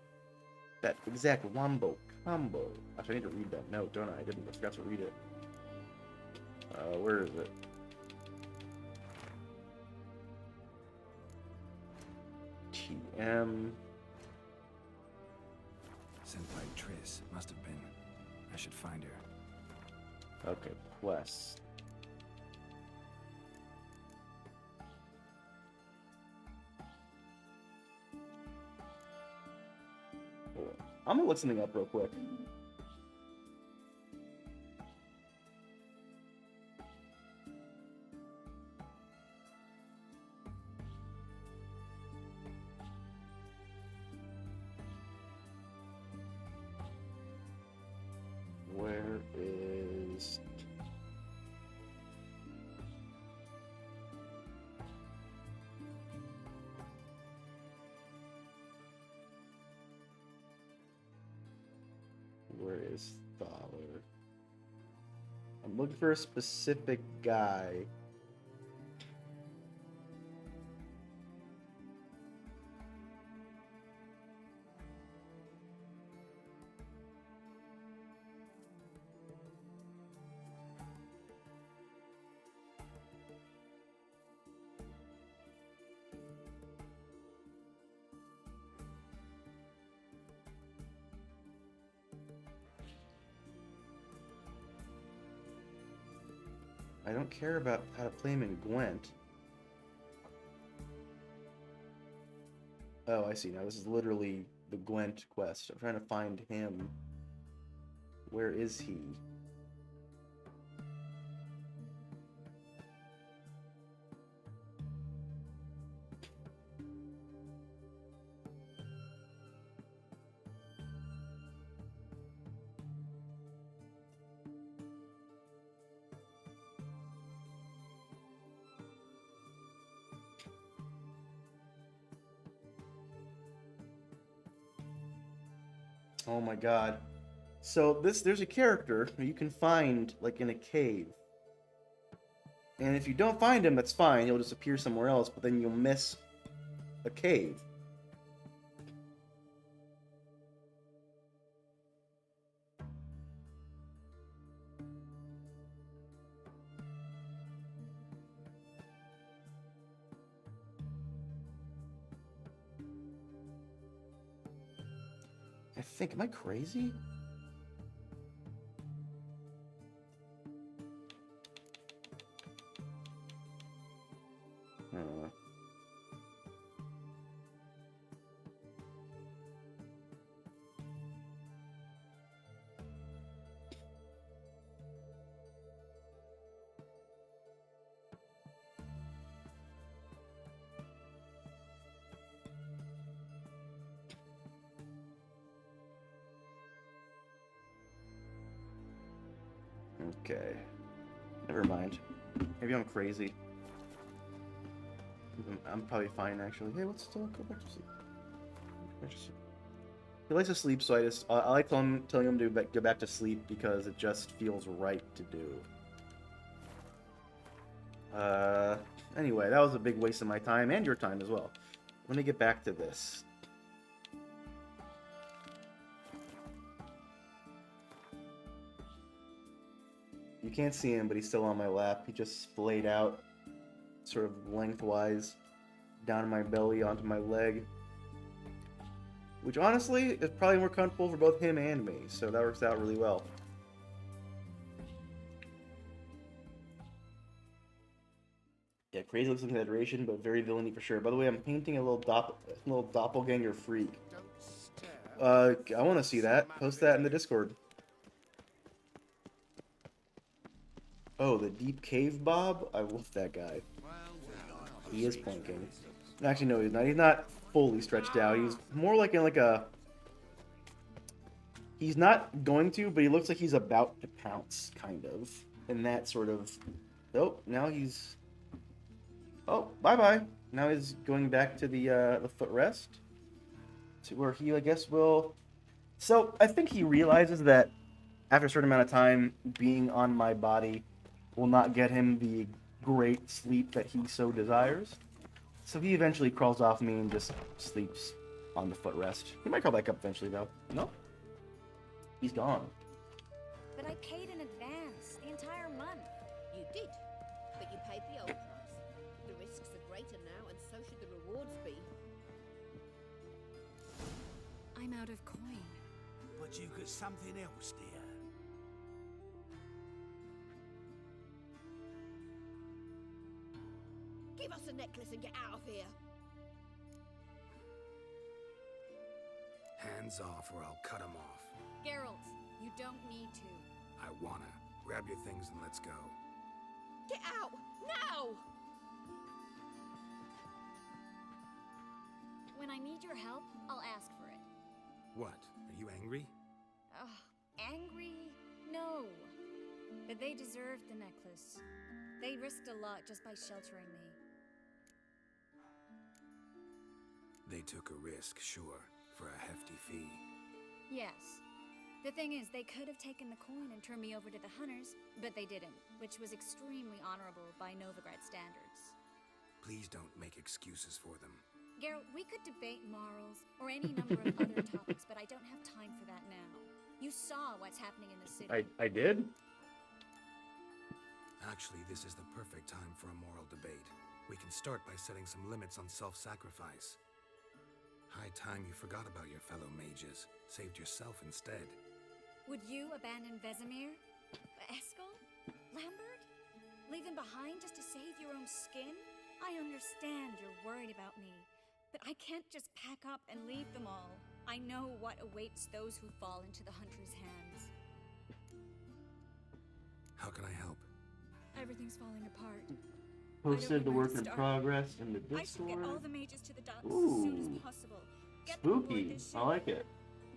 That exact wombo combo. Actually, I need to read that note, don't I? I didn't. I forgot to read it. Where is it? TM. Sent by Triss. Must have been. I should find her. Okay, quest. I'm gonna look something up real quick. Where is... Where is Thaler? I'm looking for a specific guy. I don't care about how to play him in Gwent. Oh, I see. Now this is literally the Gwent quest. I'm trying to find him. Where is he? Oh my god. So there's a character who you can find like in a cave. And if you don't find him, that's fine. He'll just appear somewhere else, but then you'll miss a cave. I think, am I crazy? Okay. Never mind. Maybe I'm crazy. I'm probably fine, actually. Hey, let's still go back to sleep. Go back to sleep. He likes to sleep, so I like telling him to go back to sleep because it just feels right to do. Anyway, that was a big waste of my time and your time as well. let me get back to this. You can't see him, but he's still on my lap. He just splayed out sort of lengthwise down my belly onto my leg. Which honestly is probably more comfortable for both him and me, so that works out really well. Yeah, crazy looks like an exaggeration, but very villainy for sure. By the way, I'm painting a little doppelganger freak. I want to see that. Post that in the Discord. Oh, the Deep Cave Bob? I love that guy. He is planking. Actually, no, he's not. He's not fully stretched out. He's more like in a... He's not going to, but he looks like he's about to pounce, kind of. And that sort of... Oh, now he's... Oh, bye-bye. Now he's going back to the footrest. To where he, I guess, will... So, I think he realizes that after a certain amount of time, being on my body will not get him the great sleep that he so desires. So he eventually crawls off me and just sleeps on the footrest. He might crawl back up eventually, though. No. He's gone. But I paid in advance, the entire month. You did, but you paid the old price. The risks are greater now, and so should the rewards be. I'm out of coin. But you've got something else, dear. Give us a necklace and get out of here. Hands off or I'll cut them off. Geralt, you don't need to. I wanna. Grab your things and let's go. Get out! Now! When I need your help, I'll ask for it. What? Are you angry? Angry? No. But they deserved the necklace. They risked a lot just by sheltering me. They took a risk, sure, for a hefty fee. Yes. The thing is, they could have taken the coin and turned me over to the hunters, but they didn't, which was extremely honorable by Novigrad standards. Please don't make excuses for them. Geralt, we could debate morals or any number of other topics, but I don't have time for that now. You saw what's happening in the city. I did? Actually, this is the perfect time for a moral debate. We can start by setting some limits on self-sacrifice. High time you forgot about your fellow mages. Saved yourself instead. Would you abandon Vesemir? Eskel? Lambert? Leave them behind just to save your own skin? I understand you're worried about me, but I can't just pack up and leave them all. I know what awaits those who fall into the Hunter's hands. How can I help? Everything's falling apart. Posted the work in progress in the Discord. I should get all the mages to the docks as soon as possible. Get them aboard Spooky. this ship. I like it.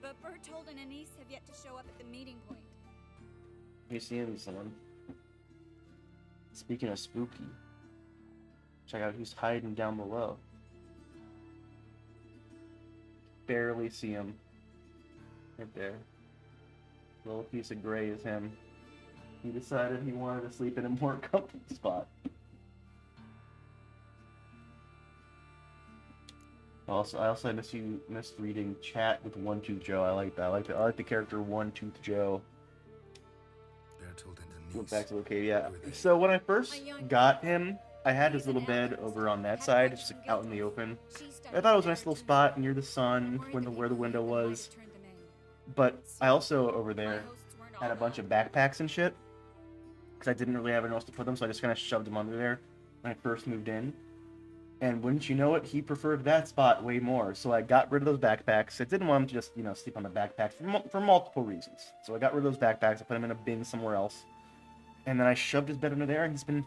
But Bertold and Anise have yet to show up at the meeting point. You see him, someone. Speaking of spooky, check out who's hiding down below. Barely see him. Right there. Little piece of gray is him. He decided he wanted to sleep in a more comfortable spot. I also missed reading chat with One Tooth Joe. I like that. I like the character One Tooth Joe. Bertold and Went back to locate, yeah. So when I first got him, I had his little bed over on that side, just like, out in the open. I thought it was a nice little spot near the sun, where the window was. But I also over there had a bunch of backpacks and shit, because I didn't really have anywhere else to put them, so I just kind of shoved them under there when I first moved in. And wouldn't you know it, he preferred that spot way more. So I got rid of those backpacks. I didn't want him to just, sleep on the backpacks for multiple reasons. So I got rid of those backpacks. I put them in a bin somewhere else. And then I shoved his bed under there, and he's been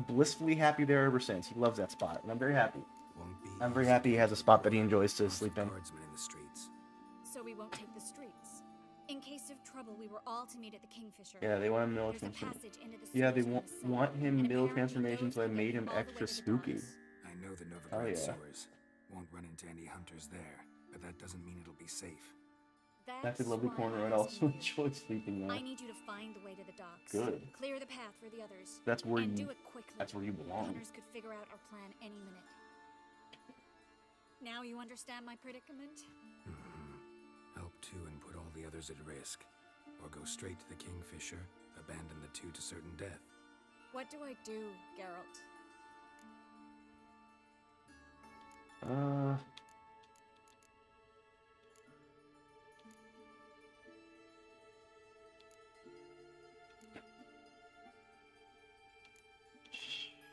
blissfully happy there ever since. He loves that spot, and I'm very happy. I'm very happy he has a spot that he enjoys to sleep in. So we won't take the streets. In case of trouble, we were all to meet at the Kingfisher. Yeah, they want him middle transformation. Yeah, they want him middle transformation, so I made him extra spooky. I know the Novigrad sewers. Won't run into any hunters there, but that doesn't mean it'll be safe. That's a lovely corner. I'd also enjoy sleeping there. I need you to find the way to the docks. Good. Clear the path for the others. That's where and you. Do it quickly. That's where you belong. The hunters could figure out our plan any minute. Now you understand my predicament? Help two and put all the others at risk. Or go straight to the Kingfisher, abandon the two to certain death. What do I do, Geralt?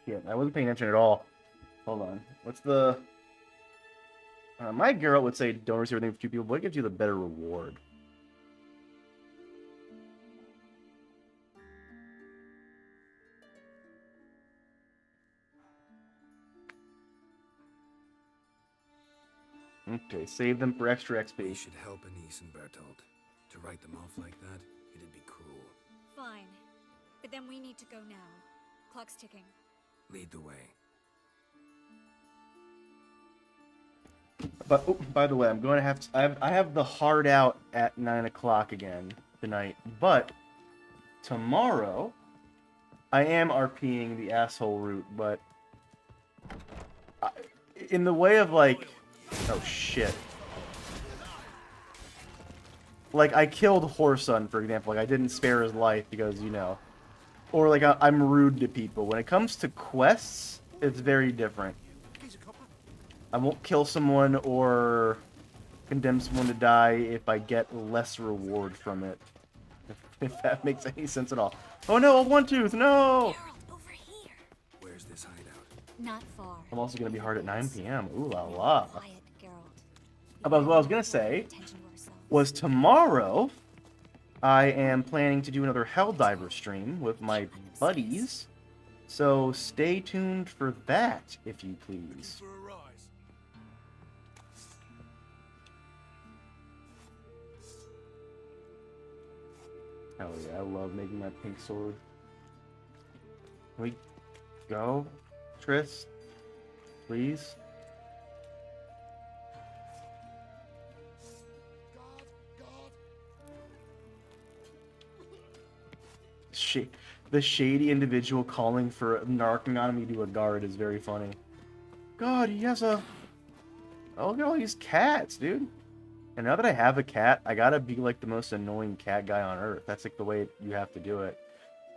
Yeah, I wasn't paying attention at all. Hold on. What's the... my Geralt would say don't receive everything for two people. What gives you the better reward? Okay, save them for extra XP. We should help Anise and Bertolt. To write them off like that, it'd be cruel. Fine. But then we need to go now. Clock's ticking. Lead the way. But oh, by the way, I'm going to have to... I have the hard out at 9 o'clock again tonight. But tomorrow, I am RPing the asshole route. But in the way of like... Oh, shit. Like, I killed Whoreson, for example. Like, I didn't spare his life because, you know. Or, like, I'm rude to people. When it comes to quests, it's very different. I won't kill someone or condemn someone to die if I get less reward from it. If that makes any sense at all. Oh no, a one tooth, no! Where's this hideout? Not far. I'm also going to be hard at 9 p.m. Ooh la la. About what I was going to say was tomorrow I am planning to do another Helldiver stream with my buddies. So stay tuned for that, if you please. Hell yeah, I love making my pink sword. Can we go, Triss? Please? The shady individual calling for narking on me to a guard is very funny. God, he has a... Oh, look at all these cats, dude. And now that I have a cat, I gotta be like the most annoying cat guy on earth. That's like the way you have to do it.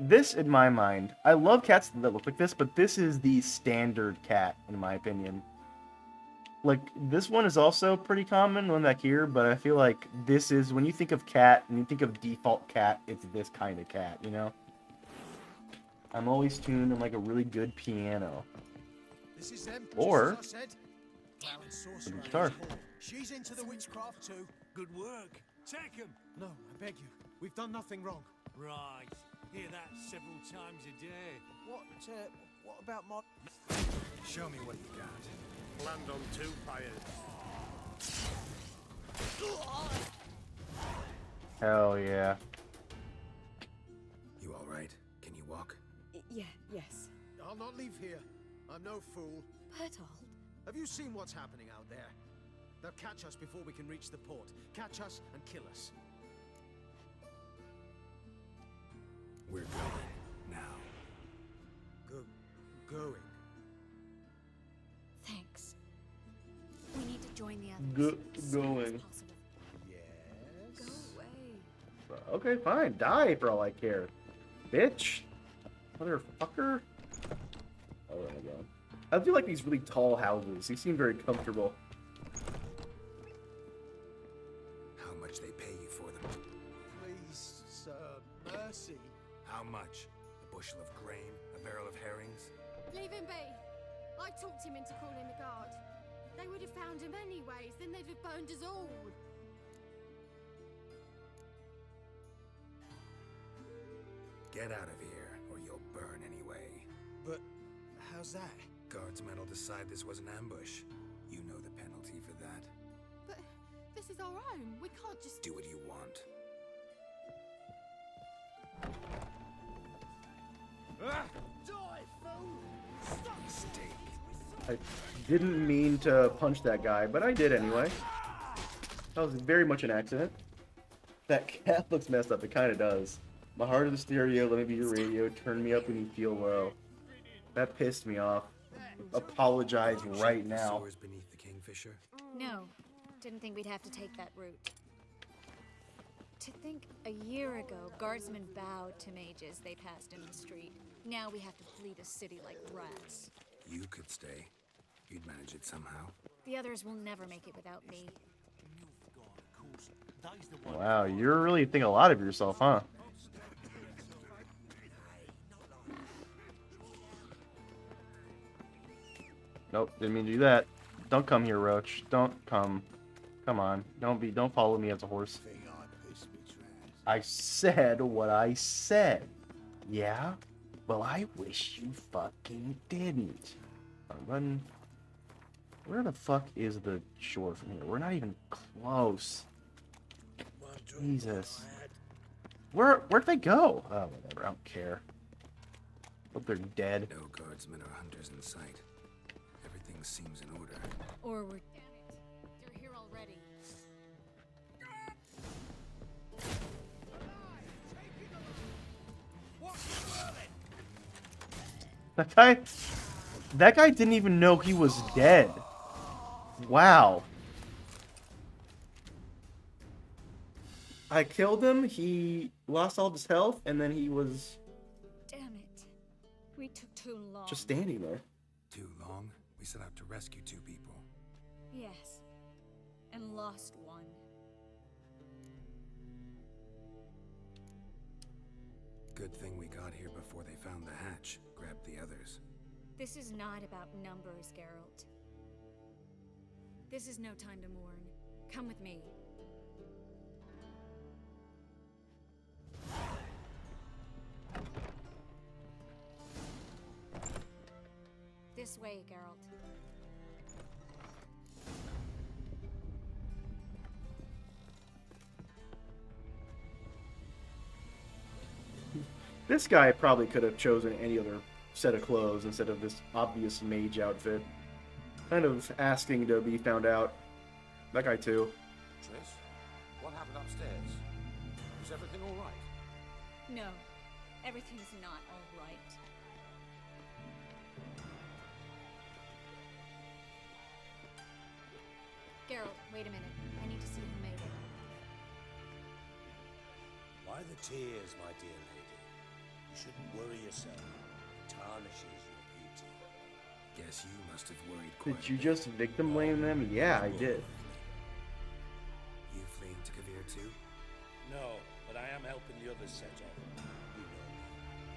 This, in my mind, I love cats that look like this, but this is the standard cat, in my opinion. Like, this one is also pretty common, one back here, but I feel like this is, when you think of cat, and you think of default cat, it's this kind of cat, you know? I'm always tuned in like a really good piano. This is them, Or just as I said. Baron Sorcerer. guitar. She's into the witchcraft too. Good work. Take him. No, I beg you. We've done nothing wrong. Right. Hear that several times a day. What about my... Show me what you got. Land on two fires. Hell yeah. You alright? Can you walk? Yes. I'll not leave here. I'm no fool. Bertolt? Have you seen what's happening out there? They'll catch us before we can reach the port. Catch us and kill us. We're going. Now. Going. Thanks. We need to join the others. Going. Yes? Go away. Okay, fine. Die for all I care. Bitch. Motherfucker. Oh my god. I do like these really tall houses. They seem very comfortable. How much they pay you for them? Please, sir. Mercy. How much? A bushel of grain? A barrel of herrings? Leave him be. I talked him into calling the guard. They would have found him anyways, then they'd have boned us all. Get out of here, or you'll burn anyway. But how's that? Guardsmen will decide this was an ambush. You know the penalty for that. But this is our own. We can't just... Do what you want. Die, fool! Stop! Steak. I didn't mean to punch that guy, but I did anyway. That was very much an accident. That cat looks messed up. It kind of does. My heart is the stereo. Let me be your radio. Turn me up when you feel low. That pissed me off. Apologize right now. Soars beneath the Kingfisher. Fisher? No, didn't think we'd have to take that route. To think a year ago, guardsmen bowed to mages they passed in the street. Now we have to flee the city like rats. You could stay. You'd manage it somehow. The others will never make it without me. Wow, you really think a lot of yourself, huh? Nope, didn't mean to do that. Don't come here, Roach. Don't come. Come on. Don't follow me as a horse. I said what I said. Yeah? Well, I wish you fucking didn't. Run. Where the fuck is the shore from here? We're not even close. Jesus. Where'd they go? Oh, whatever. I don't care. Hope they're dead. No guardsmen or hunters in sight. Everything seems in order. Or we're... Damn it. They're here already. That guy didn't even know he was dead. Wow. I killed him, he lost all of his health, and then he was Damn it. We took too long. just standing there. Too long? We set out to rescue 2 people. Yes. And lost one. Good thing we got here before they found the hatch. Grabbed the others. This is not about numbers, Geralt. This is no time to mourn. Come with me. This way, Geralt. This guy probably could have chosen any other set of clothes instead of this obvious mage outfit. Kind of asking to be found out. That guy too. Triss, what happened upstairs? Is everything all right? No, everything's not all right. Geralt, wait a minute. I need to see who made it. Why the tears, my dear lady? You shouldn't worry yourself. It tarnishes your beauty. Guess you must have worried quite Did you just victim blame them? Yeah, I did. You fleeing to Kavir too? No, but I am helping the others set off. You know me,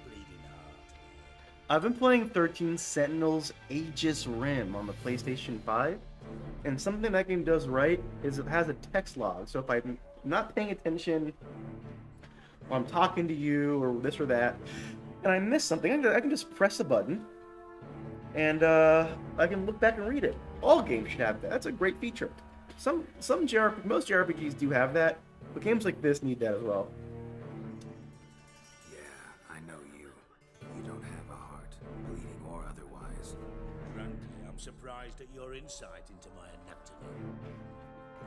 bleeding heart. I've been playing 13 Sentinels Aegis Rim on the PlayStation 5, and something that game does right is it has a text log. So if I'm not paying attention, or I'm talking to you, or this or that, and I miss something, I can just press a button, and I can look back and read it. All games should have that. That's a great feature. Most JRPGs do have that, but games like this need that as well. Yeah, I know you. You don't have a heart, bleeding or otherwise. Frankly, I'm surprised at your insight into my anatomy.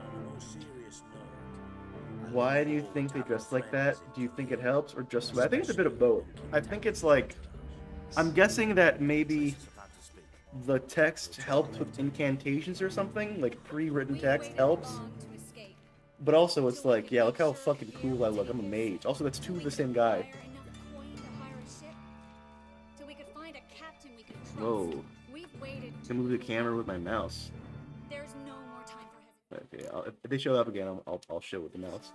On a more serious note, Why do you think they dress like that? Do you think it helps, or just... I think it's a bit of both. I think it's like... I'm guessing that maybe the text helps with incantations or something, like pre-written text helps. But also it's like, yeah, look how fucking cool I look. I'm a mage. Also, that's 2 of the same guy. So we could find a captain we could trust. Whoa. We've waited. I can move the camera with my mouse. There's no more time for hesitation. Okay, if they show up again, I'll show with the mouse.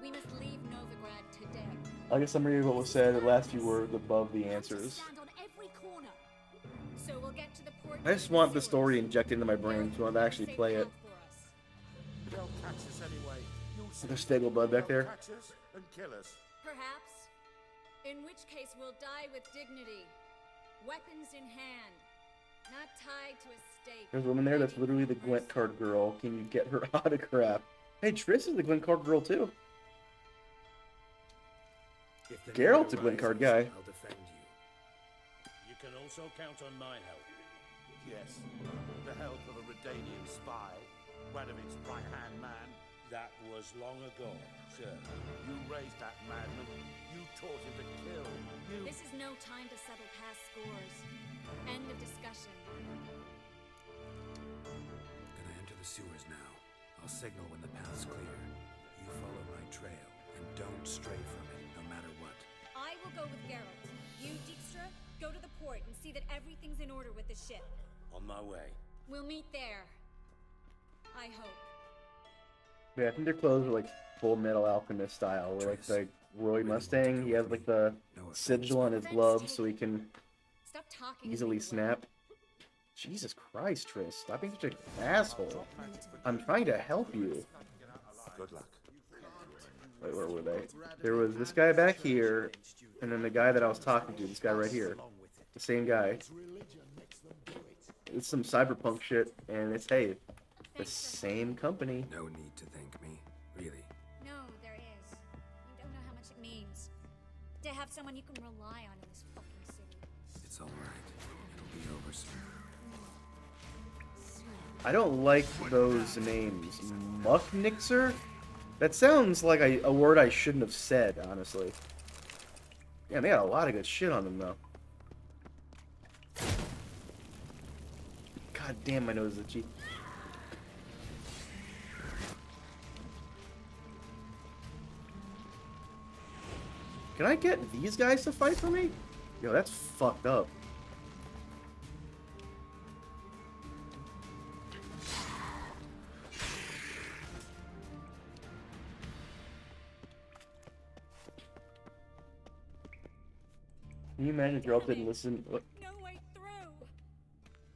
We must leave Novigrad today. I'll get summary of what was said. The last few words above the answers. Stand on every corner. So we'll get to the port. I just want the story injected into my brain so I can actually play it. They'll catch us anyway. You'll see. There's Stagglebud back there. They'll catch us and kill us. Perhaps. In which case we'll die with dignity. Weapons in hand. Not tied to a stake. There's a woman there that's literally the Gwent card girl. Can you get her autograph? Hey, Triss is the Gwent card girl too. Geralt's a Gwent card guy. I'll defend you. you can also count on my help. Yes, the help of a Redanian spy, Radovic's right-hand man. That was long ago, sir. You raised that madman. You taught him to kill. You... This is no time to settle past scores. End of discussion. Gonna enter I'll signal when the path's clear. You follow my trail, and don't stray from it, no matter what. I will go with Geralt. You, Dijkstra, go to the port and see that everything's in order with the ship. On my way. We'll meet there. I hope. Yeah, I think their clothes are like Full Metal Alchemist style, where like the Roy Mustang, he has like the sigil on his gloves so he can Stop talking. easily snap. Jesus Christ, Triss, stop being such an asshole. I'm trying to help you. Good luck. Wait, where were they? There was this guy back here, and then the guy that I was talking to, this guy right here. The same guy. It's some cyberpunk shit, and it's, hey, the same company. No need to thank me, really. No, there is. You don't know how much it means to have someone you can rely on in this fucking city. It's alright. It'll be over soon. I don't like those names. Mucknixer? That sounds like a word I shouldn't have said, honestly. Yeah, they got a lot of good shit on them, though. God damn, my nose is itchy. Can I get these guys to fight for me? Yo, that's fucked up. Can you imagine if Geralt didn't listen? What? No way through.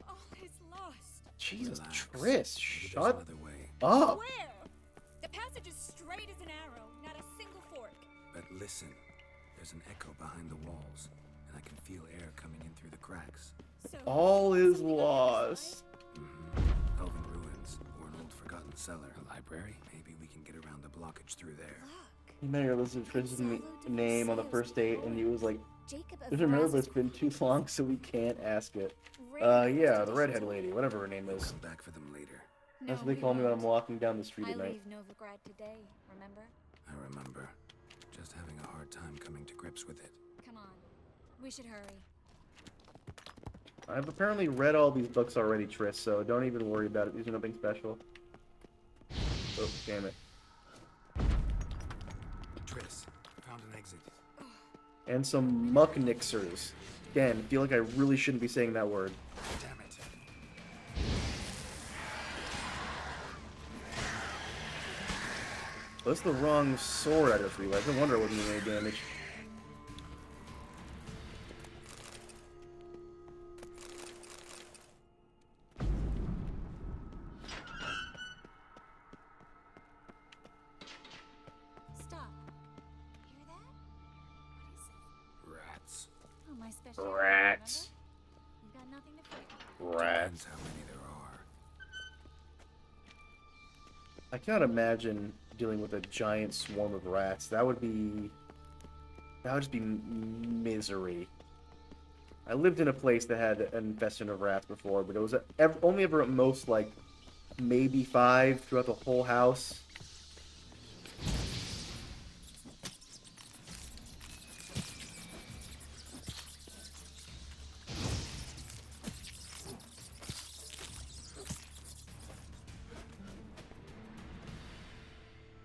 All is lost. Jesus, Triss, shut up. Where? The passage is straight as an arrow, not a single fork. But listen, there's an echo behind the walls, and I can feel air coming in through the cracks. So all is lost. Elven ruins, or an old forgotten cellar. A library? Maybe we can get around the blockage through there. You met her listen to Triss's name on the first date, and he was like, Jacob of "Just remember, but Razz- it's been too long, so we can't ask it." Yeah, the redhead lady, whatever her name is. Come back for them later. That's what they call me when I'm walking down the street I at night. leave Novigrad today, remember? I remember. Just having a hard time coming to grips with it. Come on. We should hurry. I've apparently read all these books already, Triss, so don't even worry about it. These are nothing special. Oh, damn it. Triss, found an exit. And some mucknixers. Again, I feel like I really shouldn't be saying that word. Damn it. That's the wrong sword, I just realized. No wonder it wasn't doing any damage. Stop. Hear that? What is it? Rats. Oh, my special. Rats. You've got nothing to fear. Rats. Depends how many there are. I cannot imagine dealing with a giant swarm of rats. That would just be misery. I lived in a place that had an infestation of rats before, but it was only ever at most like maybe 5 throughout the whole house.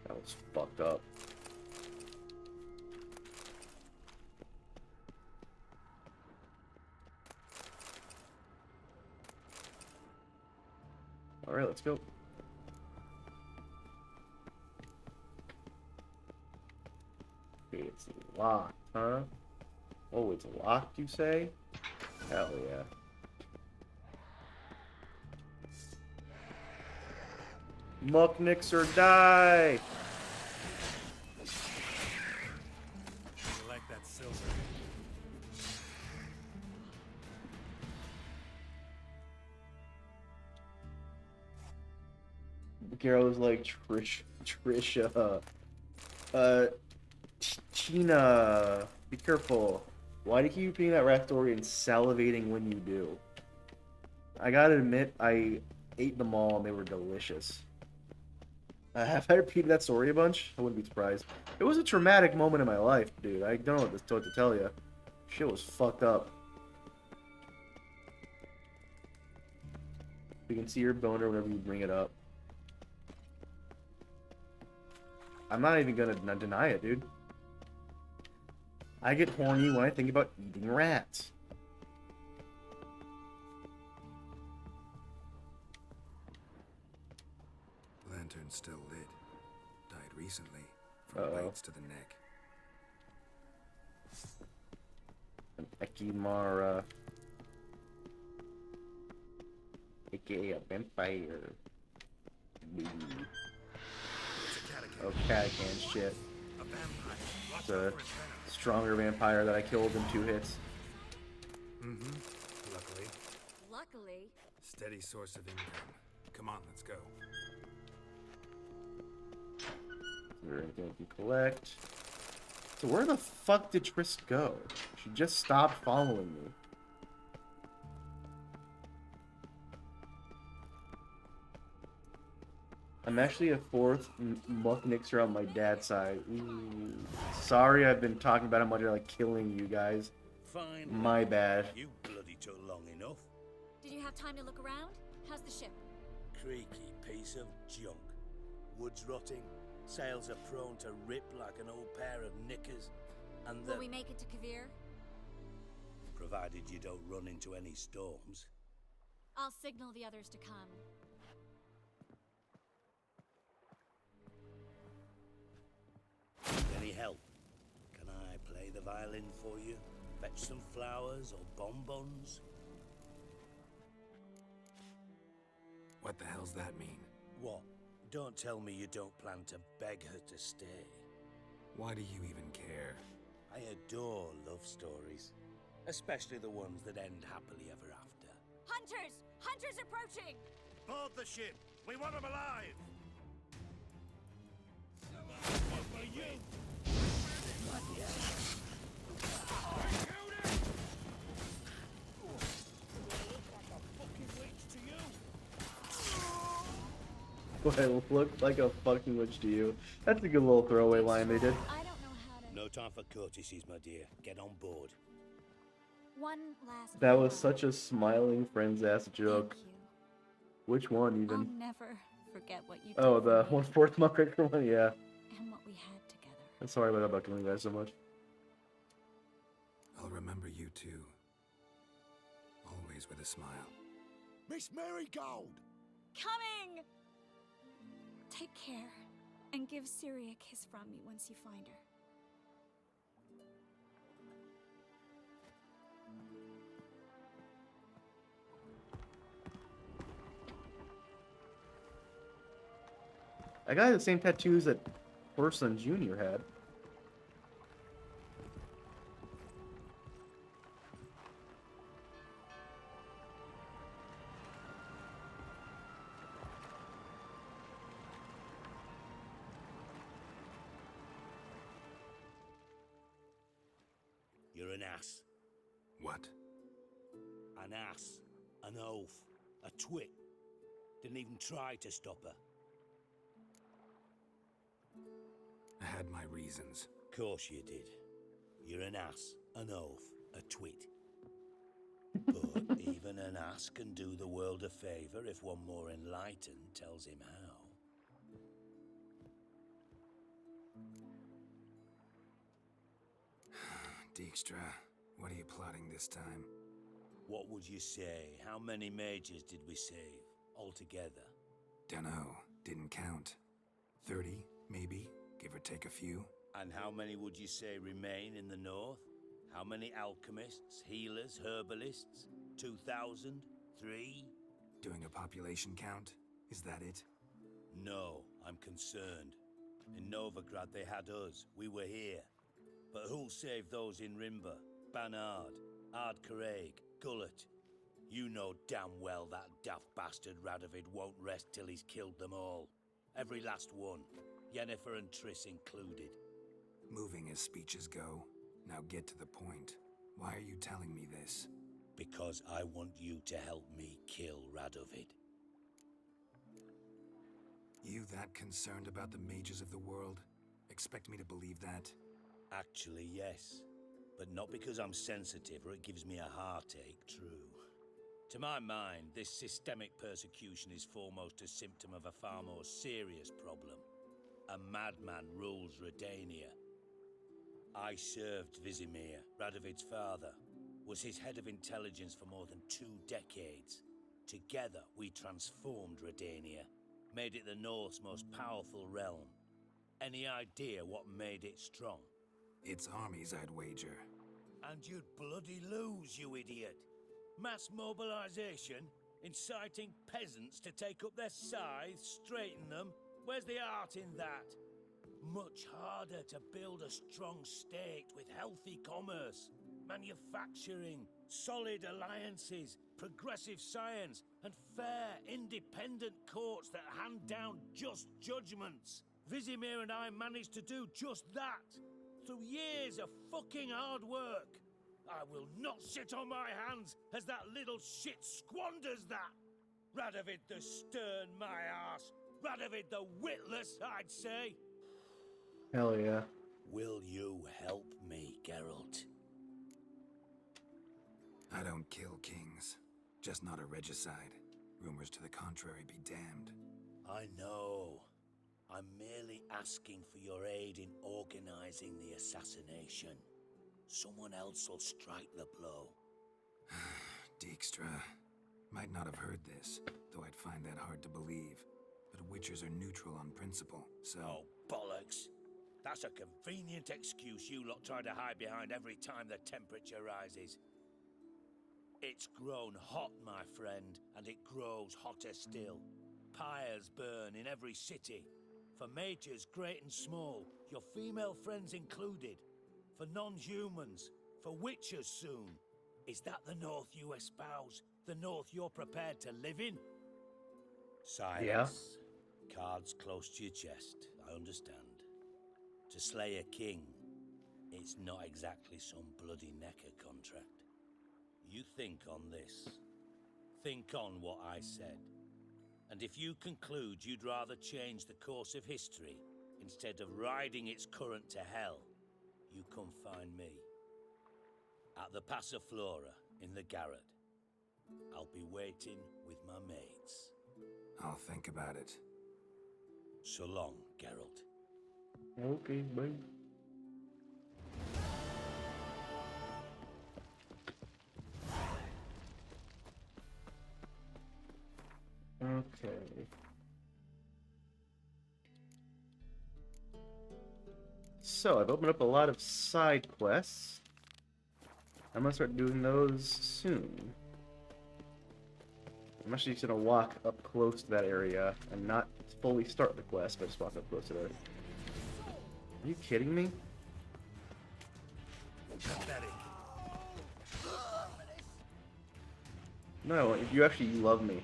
That was fucked up. Alright, let's go. It's locked, huh? Oh, it's locked, you say? Hell yeah. Mucknix or die! You like that silver? Geralt was like, Trisha, Tina, be careful. Why do you keep repeating that rat story and salivating when you do? I gotta admit, I ate them all and they were delicious. Have I repeated that story a bunch? I wouldn't be surprised. It was a traumatic moment in my life, dude. I don't know what to tell you. Shit was fucked up. You can see your boner whenever you bring it up. I'm not even gonna deny it, dude. I get horny when I think about eating rats. Lantern's still lit. Died recently from bites to the neck. An Ekimara. AKA a vampire. Oh, Catacan shit. It's a stronger vampire that I killed in 2 hits. Mm-hmm. Luckily. Luckily. Steady source of income. Come on, let's go. Is there anything we can collect? So where the fuck did Triss go? She just stopped following me. I'm actually a 4th Muck Nixer on my dad's side. Ooh. Sorry I've been talking about how much I like killing you guys. Fine. My bad. You bloody took long enough. Did you have time to look around? How's the ship? Creaky piece of junk. Wood's rotting. Sails are prone to rip like an old pair of knickers. And Will we make it to Kavir? Provided you don't run into any storms. I'll signal the others to come. Any help? Can I play the violin for you? Fetch some flowers or bonbons? What the hell's that mean? What? Don't tell me you don't plan to beg her to stay. Why do you even care? I adore love stories. Especially the ones that end happily ever after. Hunters! Hunters approaching! Board the ship! We want them alive! Do I look like a fucking witch to you? That's a good little throwaway line they did. I don't know how to... No time for courtesies, my dear. Get on board. One last... That was such a smiling friend's ass joke. Thank you. Which one even? I'll never forget what you did Oh, the for me 1/4 Muckraker one? Yeah. and what we had together. I'm sorry about killing you guys so much. I'll remember you too. Always with a smile. Miss Marigold! Coming! Take care, and give Ciri a kiss from me once you find her. I got the same tattoos that Orson Jr. had. You're an ass. What? An ass. An oaf. A twit. Didn't even try to stop her. I had my reasons. Course you did. You're an ass, an oaf, a twit. But even an ass can do the world a favour if one more enlightened tells him how. Dijkstra, what are you plotting this time? What would you say? How many mages did we save altogether? Dunno, didn't count. 30, maybe, give or take a few. And how many would you say remain in the north? How many alchemists, healers, herbalists? 2,000? 3? Doing a population count? Is that it? No, I'm concerned. In Novigrad they had us. We were here. But who'll save those in Rimba? Banard, Ardcaraig, Gullet? You know damn well that daft bastard Radovid won't rest till he's killed them all. Every last one. Yennefer and Triss included. Moving as speeches go. Now get to the point. Why are you telling me this? Because I want you to help me kill Radovid. You that concerned about the mages of the world? Expect me to believe that? Actually, yes. But not because I'm sensitive or it gives me a heartache, true. To my mind, this systemic persecution is foremost a symptom of a far more serious problem. A madman rules Redania. I served Vizimir, Radovid's father, was his head of intelligence for more than 2 decades. Together, we transformed Redania, made it the North's most powerful realm. Any idea what made it strong? Its armies, I'd wager. And you'd bloody lose, you idiot. Mass mobilization, inciting peasants to take up their scythes, straighten them. Where's the art in that? Much harder to build a strong state with healthy commerce, manufacturing, solid alliances, progressive science, and fair, independent courts that hand down just judgments. Vizimir and I managed to do just that, through years of fucking hard work. I will not sit on my hands as that little shit squanders that. Radovid the stern, my ass. Radovid the witless, I'd say. Hell yeah. Will you help me, Geralt? I don't kill kings. Just not a regicide. Rumors to the contrary be damned. I know. I'm merely asking for your aid in organizing the assassination. Someone else will strike the blow. Dijkstra. Might not have heard this, though I'd find that hard to believe. But Witchers are neutral on principle, so... Oh, bollocks. That's a convenient excuse you lot try to hide behind every time the temperature rises. It's grown hot, my friend, and it grows hotter still. Pyres burn in every city. For mages great and small, your female friends included. For non-humans, for witchers soon. Is that the North you espouse? The North you're prepared to live in? Silence. Yeah. Cards close to your chest, I understand. To slay a king, it's not exactly some bloody necker contract. You think on this. Think on what I said. And if you conclude you'd rather change the course of history instead of riding its current to hell, you come find me. At the Passiflora in the Garrett. I'll be waiting with my mates. I'll think about it. So long, Geralt. Okay, bye. Okay. So, I've opened up a lot of side quests. I'm gonna start doing those soon. I'm actually just gonna walk up close to that area and not fully start the quest, but just walk up close to it. Are you kidding me? No, if you actually love me.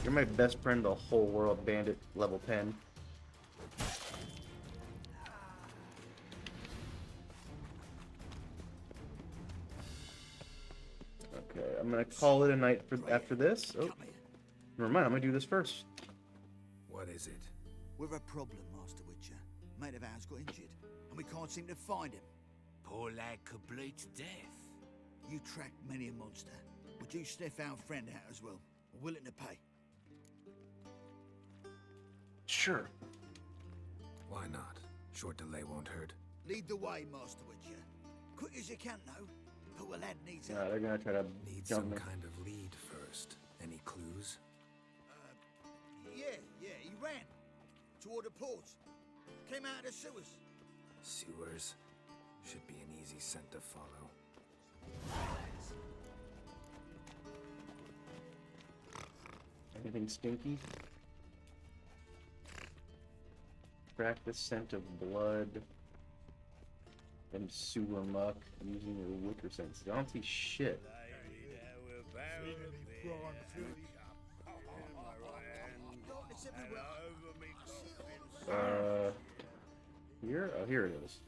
You're my best friend in the whole world, bandit level 10. Okay, I'm gonna call it a night for after this. Oh, never mind, I'm gonna do this first. What is it? We've a problem, Master Witcher. Mate of ours got injured, and we can't seem to find him. Poor lad could bleed to death. You tracked many a monster. Would you sniff our friend out as well? We're willing to pay. Sure. Why not? Short delay won't hurt. Lead the way, Master Witcher. Quick as you can, though. Poor lad needs Yeah, they're gonna try to Need jump some me. kind of lead first. Any clues? Yeah, he ran. Toward the port. Came out of the sewers. Sewers? Should be an easy scent to follow. Anything stinky? Track the scent of blood and sewer muck using your wicker senses. I don't see shit. Here? Oh, here it is.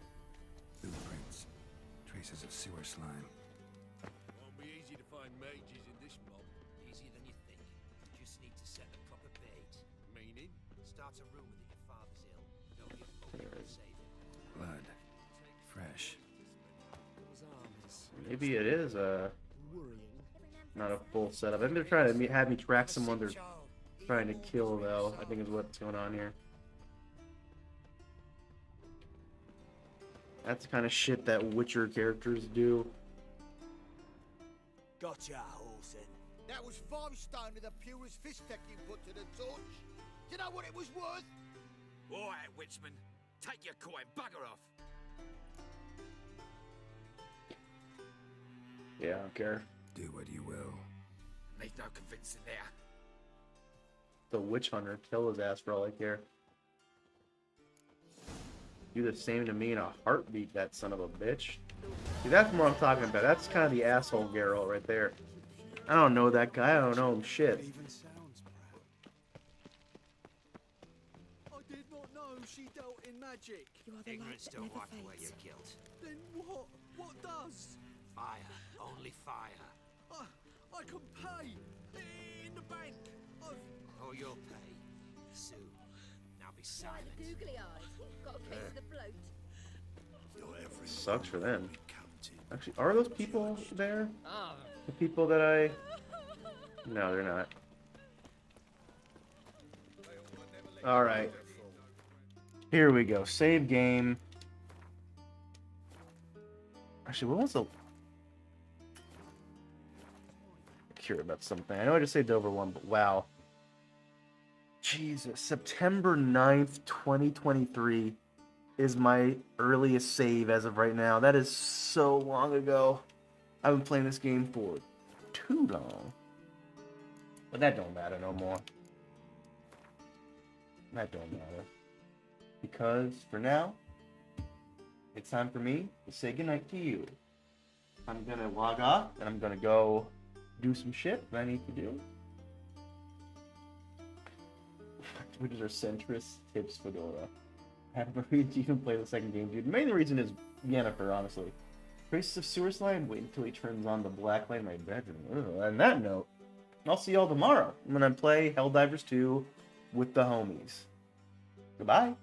Blueprints. Traces of sewer slime. Won't be easy to find mages in this mob. Easier than you think. Just need to set the proper bait. Meaning? Start a rumor that your father's ill. Don't get fucked and save him. Blood. Fresh. Maybe it is not a full setup. I think they're trying to have me track someone they're trying to kill, though. I think is what's going on here. That's the kind of shit that Witcher characters do. Gotcha, Orson. That was 5 stone of the purest fist tech you put to the torch. Do you know what it was worth? All right, Witchman. Take your coin, bugger off. Yeah, I don't care. Do what you will. Need no convincing there. The witch hunter, kill his ass for all I care. Do the same to me in a heartbeat, that son of a bitch. See, that's what I'm talking about. That's kind of the asshole Geralt right there. I don't know that guy. I don't know him shit. I did not know she dealt in magic. You are the Ignorance light that don't never wipe away fades. your guilt. Then what? What does? Fire. Only fire. I can pay. In the bank. Oh, you'll pay. Soon. Now be silent. Googly eyes. Got a case of the bloat. Sucks for them. Actually, are those people there? Ah. The people that I... No, they're not. Alright. Here we go. Save game. Actually, what was the... Curious about something. I know I just saved over one, but wow. Jesus. September 9th, 2023 is my earliest save as of right now. That is so long ago. I've been playing this game for too long. But that don't matter no more. That don't matter. Because for now, it's time for me to say goodnight to you. I'm gonna log off and I'm gonna go do some shit that I need to do. Which are centrist tips Fedora. I haven't read to even play the second game, dude. The main reason is Yennefer, honestly. Traces of Sewer Slide, wait until he turns on the black light in my bedroom. Ugh. On that note, I'll see y'all tomorrow when I play Helldivers 2 with the homies. Goodbye.